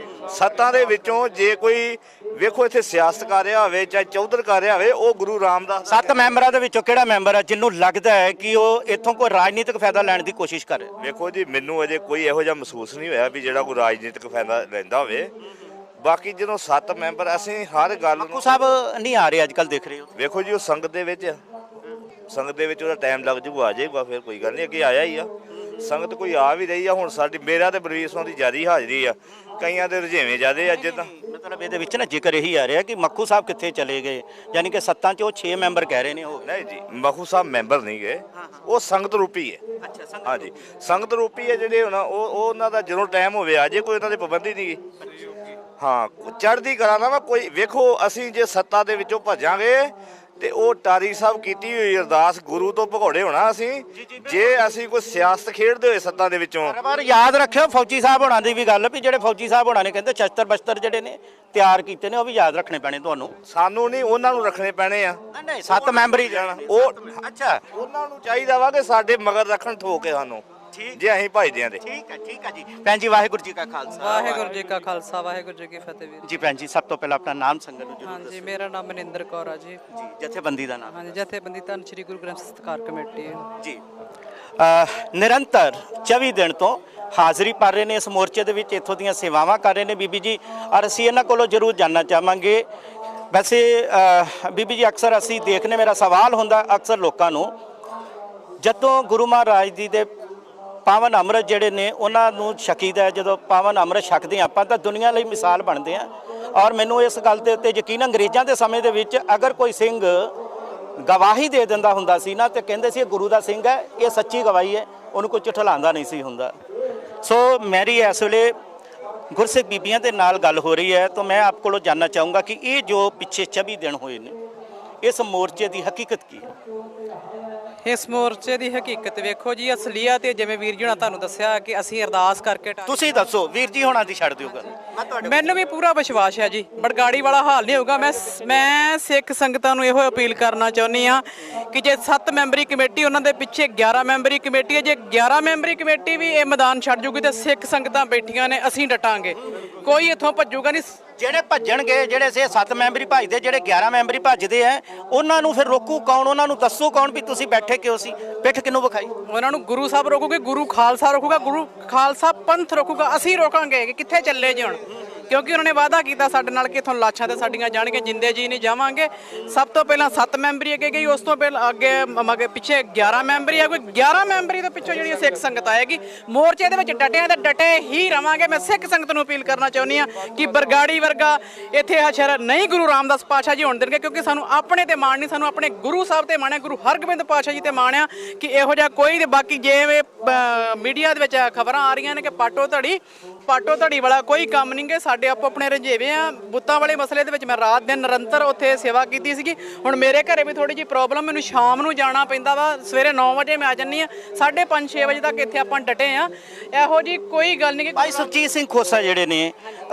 ਸੱਤਾਂ ਦੇ ਵਿੱਚੋਂ ਜੇ ਕੋਈ ਵੇਖੋ ਇੱਥੇ ਸਿਆਸਤ ਕਰ ਰਿਹਾ ਹੋਵੇ, ਚਾਹੇ ਚੌਧਰ ਕਰ ਰਿਹਾ ਹੋਵੇ, ਉਹ ਗੁਰੂ ਰਾਮਦਾਸ। 7 ਮੈਂਬਰਾਂ ਦੇ ਵਿੱਚੋਂ ਕਿਹੜਾ ਮੈਂਬਰ ਹੈ ਜਿਹਨੂੰ ਲੱਗਦਾ ਹੈ ਕਿ ਉਹ ਇੱਥੋਂ ਕੋਈ ਰਾਜਨੀਤਿਕ ਫਾਇਦਾ ਲੈਣ ਦੀ ਕੋਸ਼ਿਸ਼ ਕਰੇ? ਵੇਖੋ ਜੀ, ਮੈਨੂੰ ਅਜੇ ਕੋਈ ਇਹੋ ਜਿਹਾ ਮਹਿਸੂਸ ਨਹੀਂ ਹੋਇਆ ਵੀ ਜਿਹੜਾ ਕੋਈ ਰਾਜਨੀਤਿਕ ਫਾਇਦਾ ਲੈਂਦਾ ਹੋਵੇ। ਬਾਕੀ ਜਦੋਂ 7 ਮੈਂਬਰ, ਅਸੀਂ ਹਰ ਗੱਲ ਮੱਖੂ ਸਾਹਿਬ ਨਹੀਂ ਆ ਰਹੇ ਅੱਜ ਕੱਲ, ਦੇਖ ਰਹੇ ਹੋ? ਵੇਖੋ ਜੀ, ਉਹ ਸੰਗਤ ਦੇ ਵਿੱਚ ਉਹਦਾ ਟਾਈਮ ਲੱਗ ਜੂਗਾ, ਆ ਜਾਏਗਾ, ਫਿਰ ਕੋਈ ਗੱਲ ਨਹੀਂ, ਅੱਗੇ ਆਇਆ ਹੀ ਆ। ਸੰਗਤ ਕੋਈ ਆ ਵੀ ਰਹੀ ਆ। ਹੁਣ ਸਾਡੀ, ਮੇਰਾ ਤੇ ਬਲਵੀਰ ਸਿੰਘ ਦੀ ਜ਼ਿਆਦਾ ਹਾਜ਼ਰੀ ਆ, ਕਈਆਂ ਦੇ ਰੁਝੇਵੇਂ ਜ਼ਿਆਦੇ ਅੱਜ ਤਾਂ। ਮਤਲਬ ਇਹਦੇ ਵਿੱਚ ਨਾ ਜ਼ਿਕਰ ਇਹੀ ਆ ਰਿਹਾ ਕਿ ਮੱਖੂ ਸਾਹਿਬ ਕਿੱਥੇ ਚਲੇ ਗਏ, ਯਾਨੀ ਕਿ 7 'ਚ ਉਹ 6 ਮੈਂਬਰ ਕਹਿ ਰਹੇ ਨੇ। ਉਹ ਨਹੀਂ ਜੀ, ਮੱਖੂ ਸਾਹਿਬ ਮੈਂਬਰ ਨਹੀਂ ਗਏ, ਉਹ ਸੰਗਤ ਰੂਪੀ ਹੈ। ਅੱਛਾ, ਹਾਂਜੀ, ਸੰਗਤ ਰੂਪੀ ਹੈ ਜਿਹੜੇ ਹੁਣ ਉਹ ਉਹਨਾਂ ਦਾ ਜਦੋਂ ਟਾਈਮ ਹੋਵੇ ਆ ਜੇ, ਕੋਈ ਉਹਨਾਂ ਦੀ ਪਾਬੰਦੀ ਨਹੀਂ ਗੀ। ਹਾਂ, ਚੜ੍ਹਦੀ ਕਲਾ ਨਾ ਵਾ ਕੋਈ। ਵੇਖੋ, ਅਸੀਂ ਜੇ ਸੱਤਾ ਦੇ ਵਿੱਚੋਂ ਭੱਜਾਂਗੇ ਤੇ ਉਹ ਟਾਰੀ ਸਾਹਿਬ ਕੀਤੀ ਹੋਈ ਅਰਦਾਸ ਗੁਰੂ ਤੋਂ ਭਗੌੜੇ ਹੋਣਾ ਅਸੀਂ, ਜੇ ਅਸੀਂ ਕੋਈ ਸਿਆਸਤ ਖੇਡਦੇ ਹੋਏ ਸੱਤਾ ਦੇ ਵਿੱਚੋਂ। ਪਰ ਯਾਦ ਰੱਖਿਓ ਫੌਜੀ ਸਾਹਿਬ ਹੋਣਾ ਦੀ ਵੀ ਗੱਲ, ਵੀ ਜਿਹੜੇ ਫੌਜੀ ਸਾਹਿਬ ਹੋਣਾ ਨੇ ਕਹਿੰਦੇ ਸ਼ਸਤਰ ਬਸਤਰ ਜਿਹੜੇ ਨੇ ਤਿਆਰ ਕੀਤੇ ਨੇ, ਉਹ ਵੀ ਯਾਦ ਰੱਖਣੇ ਪੈਣੇ ਤੁਹਾਨੂੰ। ਸਾਨੂੰ ਨਹੀਂ, ਉਹਨਾਂ ਨੂੰ ਰੱਖਣੇ ਪੈਣੇ ਆ। ਨਹੀਂ, 7 ਮੈਂਬਰੀ ਜਾਣਾ ਉਹ ਅੱਛਾ, ਉਹਨਾਂ ਨੂੰ ਚਾਹੀਦਾ ਵਾ ਕਿ ਸਾਡੇ ਮਗਰ ਰੱਖਣ ਠੋਕ ਕੇ ਸਾਨੂੰ, ਜੇ ਅਸੀਂ ਭਜਦੇ ਆਂ ਤੇ। ਠੀਕ ਹੈ ਜੀ। ਭੈਣ ਜੀ, ਵਾਹਿਗੁਰੂ ਜੀ ਕਾ ਖਾਲਸਾ। ਵਾਹਿਗੁਰੂ ਜੀ ਕਾ ਖਾਲਸਾ, ਵਾਹਿਗੁਰੂ ਜੀ ਕੀ ਫਤਿਹ ਵੀਰ ਜੀ। ਭੈਣ ਜੀ, ਸਭ ਤੋਂ ਪਹਿਲਾਂ ਆਪਣਾ ਨਾਮ ਸੰਗਤ ਨੂੰ ਜ਼ਰੂਰ ਹਾਂਜੀ, ਮੇਰਾ ਨਾਮ ਮਨਿੰਦਰ ਕੌਰ ਆ ਜੀ। ਜਥੇਬੰਦੀ ਦਾ ਨਾਮ? ਹਾਂਜੀ, ਜਥੇਬੰਦੀ ਧੰਨ ਸ਼੍ਰੀ ਗੁਰੂ ਗ੍ਰੰਥ ਸਤਿਕਾਰ ਕਮੇਟੀ ਹੈ ਜੀ। ਨਿਰੰਤਰ 24 ਦਿਨ ਤੋਂ ਹਾਜ਼ਰੀ ਭਰ ਰਹੇ ਨੇ ਇਸ ਮੋਰਚੇ ਦੇ ਵਿੱਚ, ਇੱਥੋਂ ਦੀਆਂ ਸੇਵਾਵਾਂ ਕਰ ਰਹੇ ਨੇ ਬੀਬੀ ਜੀ, ਔਰ ਅਸੀਂ ਇਹਨਾਂ ਕੋਲੋਂ ਜ਼ਰੂਰ ਜਾਣਨਾ ਚਾਹਾਂਗੇ। ਵੈਸੇ ਬੀਬੀ ਜੀ, ਅਕਸਰ ਅਸੀਂ ਦੇਖਨੇ, ਮੇਰਾ ਸਵਾਲ ਹੁੰਦਾ ਅਕਸਰ ਲੋਕਾਂ ਨੂੰ, ਜਦੋਂ ਗੁਰੂ ਮਹਾਰਾਜ ਜੀ ਦੇ ਪਾਵਨ ਅੰਮ੍ਰਿਤ ਜਿਹੜੇ ਨੇ ਉਹਨਾਂ ਨੂੰ ਛਕੀਦਾ, ਜਦੋਂ ਪਾਵਨ ਅੰਮ੍ਰਿਤ ਛਕਦੇ ਆਪਾਂ ਤਾਂ ਦੁਨੀਆ ਲਈ ਮਿਸਾਲ ਬਣਦੇ ਆ। ਔਰ ਮੈਨੂੰ ਇਸ ਗੱਲ ਦੇ ਉੱਤੇ ਯਕੀਨ, ਅੰਗਰੇਜ਼ਾਂ ਦੇ ਸਮੇਂ ਦੇ ਵਿੱਚ ਅਗਰ ਕੋਈ ਸਿੰਘ ਗਵਾਹੀ ਦੇ ਦਿੰਦਾ ਹੁੰਦਾ ਸੀ ਨਾ, ਤੇ ਕਹਿੰਦੇ ਸੀ ਇਹ ਗੁਰੂ ਦਾ ਸਿੰਘ ਹੈ, ਇਹ ਸੱਚੀ ਗਵਾਹੀ ਹੈ, ਉਹਨੂੰ ਕੋਈ ਝੁਠਲਾਉਂਦਾ ਨਹੀਂ ਸੀ ਹੁੰਦਾ। ਸੋ ਮੇਰੀ ਇਸ ਵੇਲੇ ਗੁਰਸਿੱਖ ਬੀਬੀਆਂ ਦੇ ਨਾਲ ਗੱਲ ਹੋ ਰਹੀ ਹੈ, ਤਾਂ ਮੈਂ ਆਪ ਕੋਲੋਂ ਜਾਣਨਾ ਚਾਹੂੰਗਾ ਕਿ ਇਹ ਜੋ ਪਿੱਛੇ 24 ਦਿਨ ਹੋਏ ਨੇ, ਇਸ ਮੋਰਚੇ ਦੀ ਹਕੀਕਤ ਕੀ ਹੈ? ਇਸ ਮੋਰਚੇ ਦੀ ਹਕੀਕਤ ਵੇਖੋ ਜੀ, ਅਸਲੀਅਤ ਤੇ ਜਿਵੇਂ ਵੀਰ ਜੀ ਹੁਣਾਂ ਤੁਹਾਨੂੰ ਦੱਸਿਆ ਕਿ ਅਸੀਂ ਅਰਦਾਸ ਕਰਕੇ ਤੁਸੀਂ ਦੱਸੋ, ਵੀਰ ਜੀ ਹੋਣਾ ਦੀ ਛੱਡ ਦਿਓ ਗੱਲ। ਮੈਨੂੰ ਵੀ ਪੂਰਾ ਵਿਸ਼ਵਾਸ ਹੈ ਜੀ ਬੜਗਾੜੀ ਵਾਲਾ ਹਾਲ ਨਹੀਂ ਹੋਊਗਾ। ਮੈਂ ਸਿੱਖ ਸੰਗਤਾਂ ਨੂੰ ਇਹੋ ਅਪੀਲ ਕਰਨਾ ਚਾਹੁੰਦੀ ਆ ਕਿ ਜੇ 7 ਮੈਂਬਰੀ ਕਮੇਟੀ ਉਹਨਾਂ ਦੇ ਪਿੱਛੇ 11 ਮੈਂਬਰੀ ਕਮੇਟੀ ਹੈ, ਜੇ 11 ਮੈਂਬਰੀ ਕਮੇਟੀ ਵੀ ਇਹ ਮੈਦਾਨ ਛੱਡ ਜੂਗੀ ਤੇ ਸਿੱਖ ਸੰਗਤਾਂ ਬੈਠੀਆਂ ਨੇ, ਅਸੀਂ ਡਟਾਂਗੇ, ਕੋਈ ਇੱਥੋਂ ਭੱਜੂਗਾ ਨਹੀਂ। ਜਿਹੜੇ ਭੱਜਣਗੇ, ਜਿਹੜੇ ਸੇ 7 ਮੈਂਬਰੀ ਭੱਜਦੇ, ਜਿਹੜੇ 11 ਮੈਂਬਰੀ ਭੱਜਦੇ ਆ, ਉਹਨਾਂ ਨੂੰ ਫਿਰ ਰੋਕੂ ਕੌਣ? ਉਹਨਾਂ ਨੂੰ ਦੱਸੋ ਕੌਣ ਵੀ ਤੁਸੀਂ ਬੈਠੇ ਕਿਉਂ ਸੀ? ਪਿੱਠ ਕਿਹਨੂੰ ਵਿਖਾਈ? ਉਹਨਾਂ ਨੂੰ ਗੁਰੂ ਸਾਹਿਬ ਰੋਕੂਗੇ, ਗੁਰੂ ਖਾਲਸਾ ਰੋਕੂਗਾ, ਗੁਰੂ ਖਾਲਸਾ ਪੰਥ ਰੋਕੂਗਾ। ਅਸੀਂ ਰੋਕਾਂਗੇ ਕਿ ਕਿੱਥੇ ਚੱਲੇ ਜੀ ਹੁਣ, ਕਿਉਂਕਿ ਉਹਨਾਂ ਨੇ ਵਾਅਦਾ ਕੀਤਾ ਸਾਡੇ ਨਾਲ ਕਿ ਇੱਥੋਂ ਲਾਸ਼ਾਂ ਤੇ ਸਾਡੀਆਂ ਜਾਣਗੇ, ਜਿੰਦੇ ਜੀ ਨਹੀਂ ਜਾਵਾਂਗੇ। ਸਭ ਤੋਂ ਪਹਿਲਾਂ 7 ਮੈਂਬਰੀ ਅੱਗੇ ਗਈ, ਉਸ ਤੋਂ ਪਹਿਲਾਂ ਅੱਗੇ ਪਿੱਛੇ 11 ਮੈਂਬਰੀ ਆ। ਕੋਈ 11 ਮੈਂਬਰੀ ਦੇ ਪਿੱਛੋਂ ਜਿਹੜੀ ਸਿੱਖ ਸੰਗਤ ਆਏਗੀ, ਮੋਰਚੇ ਦੇ ਵਿੱਚ ਡਟਿਆਂ ਤੇ ਡਟੇ ਹੀ ਰਵਾਂਗੇ। ਮੈਂ ਸਿੱਖ ਸੰਗਤ ਨੂੰ ਅਪੀਲ ਕਰਨਾ ਚਾਹੁੰਦੀ ਆ ਕਿ ਬਰਗਾੜੀ ਵਰਗਾ ਇੱਥੇ ਹਸ਼ਰ ਨਹੀਂ ਗੁਰੂ ਰਾਮਦਾਸ ਪਾਤਸ਼ਾਹ ਜੀ ਹੋਣ ਦੇਣਗੇ, ਕਿਉਂਕਿ ਸਾਨੂੰ ਆਪਣੇ ਤੇ ਮਾਣ ਨਹੀਂ, ਸਾਨੂੰ ਆਪਣੇ ਗੁਰੂ ਸਾਹਿਬ ਤੇ ਮਾਣ ਹੈ, ਗੁਰੂ ਹਰਗੋਬਿੰਦ ਪਾਤਸ਼ਾਹ ਜੀ ਤੇ ਮਾਣ ਆ ਕਿ ਇਹੋ ਜਿਹਾ ਕੋਈ। ਬਾਕੀ ਜਿਵੇਂ ਮੀਡੀਆ ਦੇ ਵਿੱਚ ਖਬਰਾਂ ਆ ਰਹੀਆਂ ਨੇ ਕਿ ਪਾਟੋ ਧੜੀ ਵਾਲਾ ਕੋਈ ਕੰਮ ਨਹੀਂ ਗੇ, ਸਾਡੇ ਆਪੋ ਆਪਣੇ ਰੰਜੇਵੇ ਆ। ਬੁੱਤਾਂ ਵਾਲੇ ਮਸਲੇ ਦੇ ਵਿੱਚ ਮੈਂ ਰਾਤ ਦਿਨ ਨਿਰੰਤਰ ਉੱਥੇ ਸੇਵਾ ਕੀਤੀ ਸੀਗੀ। ਹੁਣ ਮੇਰੇ ਘਰੇ ਵੀ ਥੋੜੀ ਜਿਹੀ ਪ੍ਰੋਬਲਮ, ਮੈਨੂੰ ਸ਼ਾਮ ਨੂੰ ਜਾਣਾ ਪੈਂਦਾ ਵਾ, ਸਵੇਰੇ 9 ਵਜੇ ਮੈਂ ਆ ਜਾਂਦੀ ਆ, 5:30-6 ਵਜੇ ਤੱਕ ਇੱਥੇ ਆਪਾਂ ਡਟੇ ਆ। ਇਹੋ ਜੀ ਕੋਈ ਗੱਲ ਨਹੀਂ। ਭਾਈ ਸੁਰਜੀਤ ਸਿੰਘ ਖੋਸਾ ਜਿਹੜੇ ਨੇ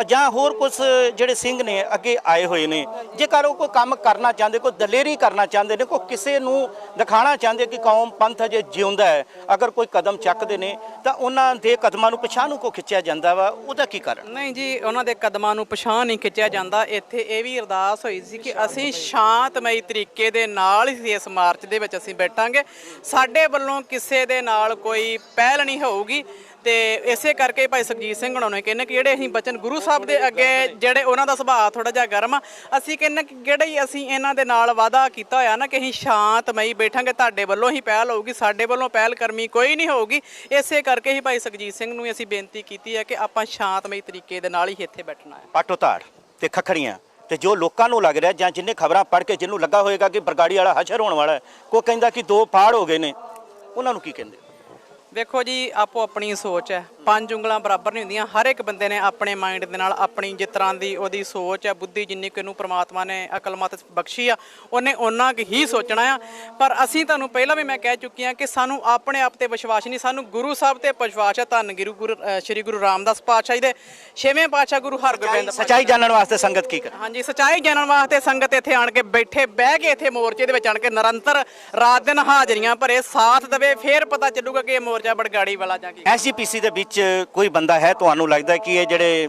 ਜਾਂ ਹੋਰ ਕੁਝ ਜਿਹੜੇ ਸਿੰਘ ਨੇ ਅੱਗੇ ਆਏ ਹੋਏ ਨੇ, ਜੇਕਰ ਉਹ ਕੋਈ ਕੰਮ ਕਰਨਾ ਚਾਹੁੰਦੇ, ਕੋਈ ਦਲੇਰੀ ਕਰਨਾ ਚਾਹੁੰਦੇ ਨੇ, ਕੋਈ ਕਿਸੇ ਨੂੰ ਦਿਖਾਣਾ ਚਾਹੁੰਦੇ ਕਿ ਕੌਮ ਪੰਥ ਅਜੇ ਜਿਉਂਦਾ ਹੈ, ਅਗਰ ਕੋਈ ਕਦਮ ਚੱਕਦੇ ਨੇ ਤਾਂ ਉਹਨਾਂ ਦੇ ਕਦਮਾਂ ਨੂੰ ਪਿਛਾਂਹ ਨੂੰ ਕੋ ਖਿੱਚਿਆ ਜਾਂਦਾ ਵਾ, ਉਹਦਾ ਕੀ ਕਾਰਨ? ਨਹੀਂ ਜੀ, ਉਹਨਾਂ ਦੇ ਕਦਮਾਂ ਨੂੰ ਪਛਾਣ ਨਹੀਂ ਖਿੱਚਿਆ ਜਾਂਦਾ। ਇੱਥੇ ਇਹ ਵੀ ਅਰਦਾਸ ਹੋਈ ਸੀ ਕਿ ਅਸੀਂ ਸ਼ਾਂਤਮਈ ਤਰੀਕੇ ਦੇ ਨਾਲ ਹੀ ਇਸ ਮਾਰਚ ਦੇ ਵਿੱਚ ਅਸੀਂ ਬੈਠਾਂਗੇ, ਸਾਡੇ ਵੱਲੋਂ ਕਿਸੇ ਦੇ ਨਾਲ ਕੋਈ ਪਹਿਲ ਨਹੀਂ ਹੋਊਗੀ। ਤੇ ਇਸੇ ਕਰਕੇ ਭਾਈ ਸੁਖਜੀਤ ਸਿੰਘ ਹੁਣਾਂ ਨੇ ਕਹਿੰਦੇ ਕਿ ਜਿਹੜੇ ਅਸੀਂ ਬਚਨ ਗੁਰੂ ਸਾਹਿਬ ਦੇ ਅੱਗੇ, ਜਿਹੜੇ ਉਹਨਾਂ ਦਾ ਸੁਭਾਅ ਥੋੜਾ ਜਿਹਾ ਗਰਮ ਆ, ਅਸੀਂ ਕਹਿੰਦੇ ਕਿ ਜਿਹੜੇ ਅਸੀਂ ਇਹਨਾਂ ਦੇ ਨਾਲ ਵਾਅਦਾ ਕੀਤਾ ਹੋਇਆ ਨਾ ਕਿ ਅਸੀਂ ਸ਼ਾਂਤਮਈ ਬੈਠਾਂਗੇ, ਤੁਹਾਡੇ ਵੱਲੋਂ ਹੀ ਪਹਿਲ ਹੋਊਗੀ, ਸਾਡੇ ਵੱਲੋਂ ਪਹਿਲ ਕਰਮੀ ਕੋਈ ਨਹੀਂ ਹੋਊਗੀ। ਇਸੇ ਕਰਕੇ ਹੀ ਭਾਈ ਸੁਖਜੀਤ ਸਿੰਘ ਨੂੰ ਅਸੀਂ ਬੇਨਤੀ ਕੀਤੀ ਹੈ ਕਿ ਆਪਾਂ ਸ਼ਾਂਤਮਈ ਤਰੀਕੇ ਦੇ ਨਾਲ ਹੀ ਇੱਥੇ ਬੈਠਣਾ ਹੈ। ਪਾਟੋ ਧਾੜ ਤੇ ਖੱਖੜੀਆਂ ਤੇ ਜੋ ਲੋਕਾਂ ਨੂੰ ਲੱਗ ਰਿਹਾ, ਜਾਂ ਜਿੰਨੇ ਖਬਰਾਂ ਪੜ੍ਹ ਕੇ ਜਿਹਨੂੰ ਲੱਗਾ ਹੋਏਗਾ ਕਿ ਬਰਗਾੜੀ ਵਾਲਾ ਹਸ਼ਰ ਹੋਣ ਵਾਲਾ ਹੈ, ਕੋਈ ਕਹਿੰਦਾ ਕਿ 2 ਪਾੜ ਹੋ ਗਏ ਨੇ, ਉਹਨਾਂ ਨੂੰ ਕੀ ਕਹਿੰਦੇ? ਵੇਖੋ ਜੀ, ਆਪੋ ਆਪਣੀ ਸੋਚ ਹੈ, 5 ਉਂਗਲਾਂ ਬਰਾਬਰ ਨਹੀਂ ਹੁੰਦੀਆਂ। ਹਰ ਇੱਕ ਬੰਦੇ ਨੇ ਆਪਣੇ ਮਾਈਂਡ ਦੇ ਨਾਲ ਆਪਣੀ ਜਿਸ ਤਰ੍ਹਾਂ ਦੀ ਉਹਦੀ ਸੋਚ ਹੈ, ਬੁੱਧੀ ਜਿੰਨੀ ਕਿ ਨੂੰ ਪ੍ਰਮਾਤਮਾ ਨੇ ਅਕਲਮਤ ਬਖਸ਼ੀ ਆ, ਉਹਨੇ ਓਨਾ ਕੁ ਹੀ ਸੋਚਣਾ ਆ। ਪਰ ਅਸੀਂ ਤੁਹਾਨੂੰ ਪਹਿਲਾਂ ਵੀ ਮੈਂ ਕਹਿ ਚੁੱਕੀ ਹਾਂ ਕਿ ਸਾਨੂੰ ਆਪਣੇ ਆਪ ਤੇ ਵਿਸ਼ਵਾਸ ਨਹੀਂ, ਸਾਨੂੰ ਗੁਰੂ ਸਾਹਿਬ ਤੇ ਵਿਸ਼ਵਾਸ ਹੈ। ਧੰਨ ਸ੍ਰੀ ਗੁਰੂ ਰਾਮਦਾਸ ਪਾਤਸ਼ਾਹ ਜੀ ਦੇ 6ਵੇਂ ਪਾਤਸ਼ਾਹ ਗੁਰੂ ਹਰਗੋਬਿੰਦ। ਸੱਚਾਈ ਜਾਣਨ ਵਾਸਤੇ ਸੰਗਤ ਕੀ ਕਰੇ? ਹਾਂਜੀ, ਸੱਚਾਈ ਜਾਣਨ ਵਾਸਤੇ ਸੰਗਤ ਇੱਥੇ ਆਣ ਕੇ ਬਹਿ ਕੇ ਇੱਥੇ ਮੋਰਚੇ ਦੇ ਵਿੱਚ ਆਣ ਕੇ ਨਿਰੰਤਰ ਰਾਤ ਦਿਨ ਹਾਜ਼ਰੀਆਂ ਭਰੇ, ਸਾਥ ਦੇਵੇ, ਫੇਰ ਪਤਾ ਚੱਲੂਗਾ ਕਿ ਇਹ ਮੋਰਚਾ ਬੜਗਾੜੀ ਵਾਲਾ ਜਾਂ ਕੀ। ਐਸਜੀਪੀਸੀ ਦੇ ਵਿੱਚ ਕੋਈ ਬੰਦਾ ਹੈ ਤੁਹਾਨੂੰ ਲੱਗਦਾ ਕਿ ਇਹ ਜਿਹੜੇ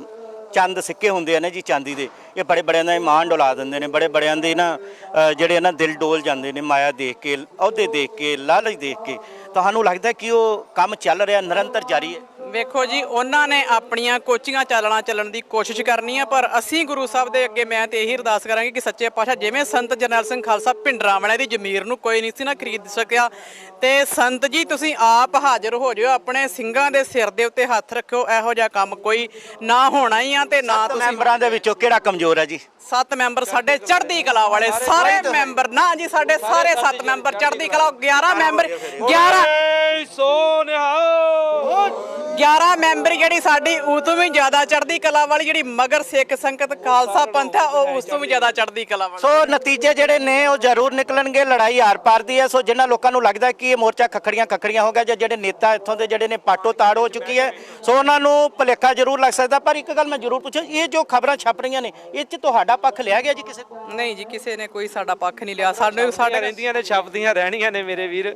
ਚੰਦ ਸਿੱਕੇ ਹੁੰਦੇ ਆ ਨੇ ਜੀ ਚਾਂਦੀ ਦੇ, ਇਹ ਬੜੇ ਬੜਿਆਂ ਦਾ ਇਮਾਨ ਡੁਲਾ ਦਿੰਦੇ ਨੇ, ਬੜੇ ਬੜਿਆਂ ਦੇ ਨਾ ਜਿਹੜੇ ਨਾ ਦਿਲ ਡੋਲ ਜਾਂਦੇ ਨੇ, ਮਾਇਆ ਦੇਖ ਕੇ, ਅਹੁਦੇ ਦੇਖ ਕੇ, ਲਾਲਚ ਦੇਖ ਕੇ। ਤੁਹਾਨੂੰ ਲੱਗਦਾ ਕਿ ਉਹ ਕੰਮ ਚੱਲ ਰਿਹਾ, ਨਿਰੰਤਰ ਜਾਰੀ ਹੈ? ਵੇਖੋ ਜੀ, ਉਹਨਾਂ ਨੇ ਆਪਣੀਆਂ ਕੋਚੀਆਂ ਚੱਲਣ ਦੀ ਕੋਸ਼ਿਸ਼ ਕਰਨੀ ਹੈ, ਪਰ ਅਸੀਂ ਗੁਰੂ ਸਾਹਿਬ ਦੇ ਅੱਗੇ ਮੈਂ ਤੇ ਇਹੀ ਅਰਦਾਸ ਕਰਾਂਗੇ ਕਿ ਸੱਚੇ ਪਾਤਸ਼ਾਹ, ਜਿਵੇਂ ਸੰਤ ਜਰਨੈਲ ਸਿੰਘ ਖਾਲਸਾ ਭਿੰਡਰਾਂਵਾਲੇ ਦੀ ਜ਼ਮੀਰ ਨੂੰ ਕੋਈ ਨਹੀਂ ਸੀ ਨਾ ਖਰੀਦ ਸਕਿਆ, ਤੇ ਸੰਤ ਜੀ ਤੁਸੀਂ ਆਪ ਹਾਜ਼ਰ ਹੋ ਜਾਓ, ਆਪਣੇ ਸਿੰਘਾਂ ਦੇ ਸਿਰ ਦੇ ਉੱਤੇ ਹੱਥ ਰੱਖਿਓ। ਇਹੋ ਜਿਹਾ ਕੰਮ ਕੋਈ ਨਾ ਹੋਣਾ ਹੀ ਆ। ਤੇ ਨਾ ਤੁਸੀਂ ਮੈਂਬਰਾਂ ਦੇ ਵਿੱਚੋਂ ਕਿਹੜਾ ਕਮਜ਼ੋਰ ਹੈ ਜੀ? 7 ਮੈਂਬਰ ਸਾਡੇ ਚੜ੍ਹਦੀ ਕਲਾ ਵਾਲੇ ਸਾਰੇ ਮੈਂਬਰ ਨਾ ਜੀ, ਸਾਡੇ ਸਾਰੇ 7 ਮੈਂਬਰ ਚੜ੍ਹਦੀ ਕਲਾ। 11 ਮੈਂਬਰ 11 ਮੈਂਬਰ ਜਿਹੜੀ ਸਾਡੀ ਉਹ ਤੋਂ ਵੀ ਜ਼ਿਆਦਾ ਚੜ੍ਹਦੀ ਕਲਾ ਵਾਲੀ, ਜਿਹੜੀ ਮਗਰ ਸਿੱਖ ਸੰਗਤ ਖਾਲਸਾ ਪੰਥ ਆ, ਉਹ ਉਸ ਤੋਂ ਵੀ ਜ਼ਿਆਦਾ ਚੜ੍ਹਦੀ ਕਲਾ ਵਾਲੀ। ਸੋ ਨਤੀਜੇ ਜਿਹੜੇ ਨੇ ਉਹ ਜ਼ਰੂਰ ਨਿਕਲਣਗੇ, ਲੜਾਈ ਆਰ ਪਾਰ ਦੀ ਹੈ। ਸੋ ਜਿਨ੍ਹਾਂ ਲੋਕਾਂ ਨੂੰ ਲੱਗਦਾ ਕਿ ਇਹ ਮੋਰਚਾ ਖੱਖੜੀਆਂ ਹੋ ਗਿਆ, ਜਾਂ ਜਿਹੜੇ ਨੇਤਾ ਇੱਥੋਂ ਦੇ ਜਿਹੜੇ ਨੇ ਪਾਟੋ ਤਾੜ ਹੋ ਚੁੱਕੀ ਹੈ, ਸੋ ਉਹਨਾਂ ਨੂੰ ਭੁਲੇਖਾ ਜ਼ਰੂਰ ਲੱਗ ਸਕਦਾ। ਪਰ ਇੱਕ ਗੱਲ ਮੈਂ ਜ਼ਰੂਰ ਪੁੱਛਾਂ, ਇਹ ਜੋ ਖਬਰਾਂ ਛਪ ਰਹੀਆਂ ਨੇ, ਇਹ 'ਚ ਤੁਹਾਡਾ ਪੱਖ ਲਿਆ ਗਿਆ ਜੀ ਕਿਸੇ ਕੋਲ? ਨਹੀਂ ਜੀ, ਕਿਸੇ ਨੇ ਕੋਈ ਸਾਡਾ ਪੱਖ ਨਹੀਂ ਲਿਆ। ਸਾਡੇ ਰਹਿੰਦੀਆਂ ਨੇ, ਛਪਦੀਆਂ ਰਹਿਣੀਆਂ ਨੇ ਮੇਰੇ ਵੀਰ।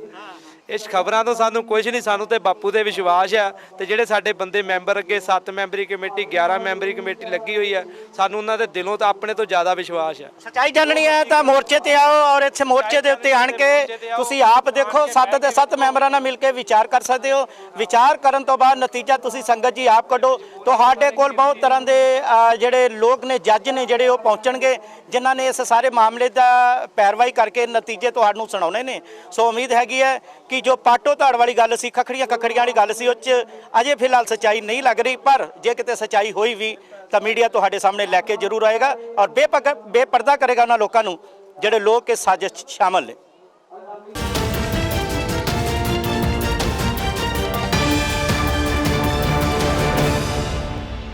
ਇਸ ਖਬਰਾਂ ਤੋਂ ਸਾਨੂੰ ਕੁਝ ਨਹੀਂ, ਸਾਨੂੰ ਤੇ ਬਾਪੂ ਤੇ ਵਿਸ਼ਵਾਸ ਆ। ਤੇ ਜਿਹੜੇ ਸਾਡੇ ਬੰਦੇ ਮੈਂਬਰ ਅੱਗੇ 7 ਮੈਂਬਰੀ ਕਮੇਟੀ 11 ਮੈਂਬਰੀ ਕਮੇਟੀ ਲੱਗੀ ਹੋਈ ਆ, ਸਾਨੂੰ ਉਹਨਾਂ ਦੇ ਦਿਲੋਂ ਤਾਂ ਆਪਣੇ ਤੋਂ ਜ਼ਿਆਦਾ ਵਿਸ਼ਵਾਸ ਆ। ਸੱਚਾਈ ਜਾਣਨੀ ਹੈ ਤਾਂ ਮੋਰਚੇ ਤੇ ਆਓ, ਔਰ ਇੱਥੇ ਮੋਰਚੇ ਦੇ ਉੱਤੇ ਆਣ ਕੇ ਤੁਸੀਂ ਆਪ ਦੇਖੋ, 7 ਦੇ 7 ਮੈਂਬਰਾਂ ਨਾਲ ਮਿਲ ਕੇ ਵਿਚਾਰ ਕਰ ਸਕਦੇ ਹੋ। ਵਿਚਾਰ ਕਰਨ ਤੋਂ ਬਾਅਦ ਨਤੀਜਾ ਤੁਸੀਂ ਸੰਗਤ ਜੀ ਆਪ ਕੱਢੋ। ਤੁਹਾਡੇ ਕੋਲ ਬਹੁਤ ਤਰ੍ਹਾਂ ਦੇ ਜਿਹੜੇ ਲੋਕ ਨੇ, ਜੱਜ ਨੇ ਜਿਹੜੇ, ਉਹ ਪਹੁੰਚਣਗੇ, ਜਿਨ੍ਹਾਂ ਨੇ ਇਸ ਸਾਰੇ ਮਾਮਲੇ ਦਾ ਪੈਰਵਾਈ ਕਰਕੇ ਨਤੀਜੇ ਤੁਹਾਨੂੰ ਸੁਣਾਉਣੇ ਨੇ। ਸੋ ਉਮੀਦ ਹੈਗੀ ਹੈ ਕਿ ਜੋ ਪਾਟੋ ਧਾੜ ਵਾਲੀ ਗੱਲ ਸੀ, ਖੱਖੜੀਆਂ ਵਾਲੀ ਗੱਲ ਸੀ, ਉਹ 'ਚ ਅਜੇ ਫਿਲਹਾਲ ਸੱਚਾਈ ਨਹੀਂ ਲੱਗ ਰਹੀ। ਪਰ ਜੇ ਕਿਤੇ ਸੱਚਾਈ ਹੋਈ ਵੀ ਤਾਂ ਮੀਡੀਆ ਤੁਹਾਡੇ ਸਾਹਮਣੇ ਲੈ ਕੇ ਜ਼ਰੂਰ ਆਏਗਾ, ਔਰ ਬੇਪਰਦਾ ਕਰੇਗਾ ਉਹਨਾਂ ਲੋਕਾਂ ਨੂੰ ਜਿਹੜੇ ਲੋਕ ਇਸ ਸਾਜ਼ਿਸ਼ 'ਚ ਸ਼ਾਮਲ ਨੇ।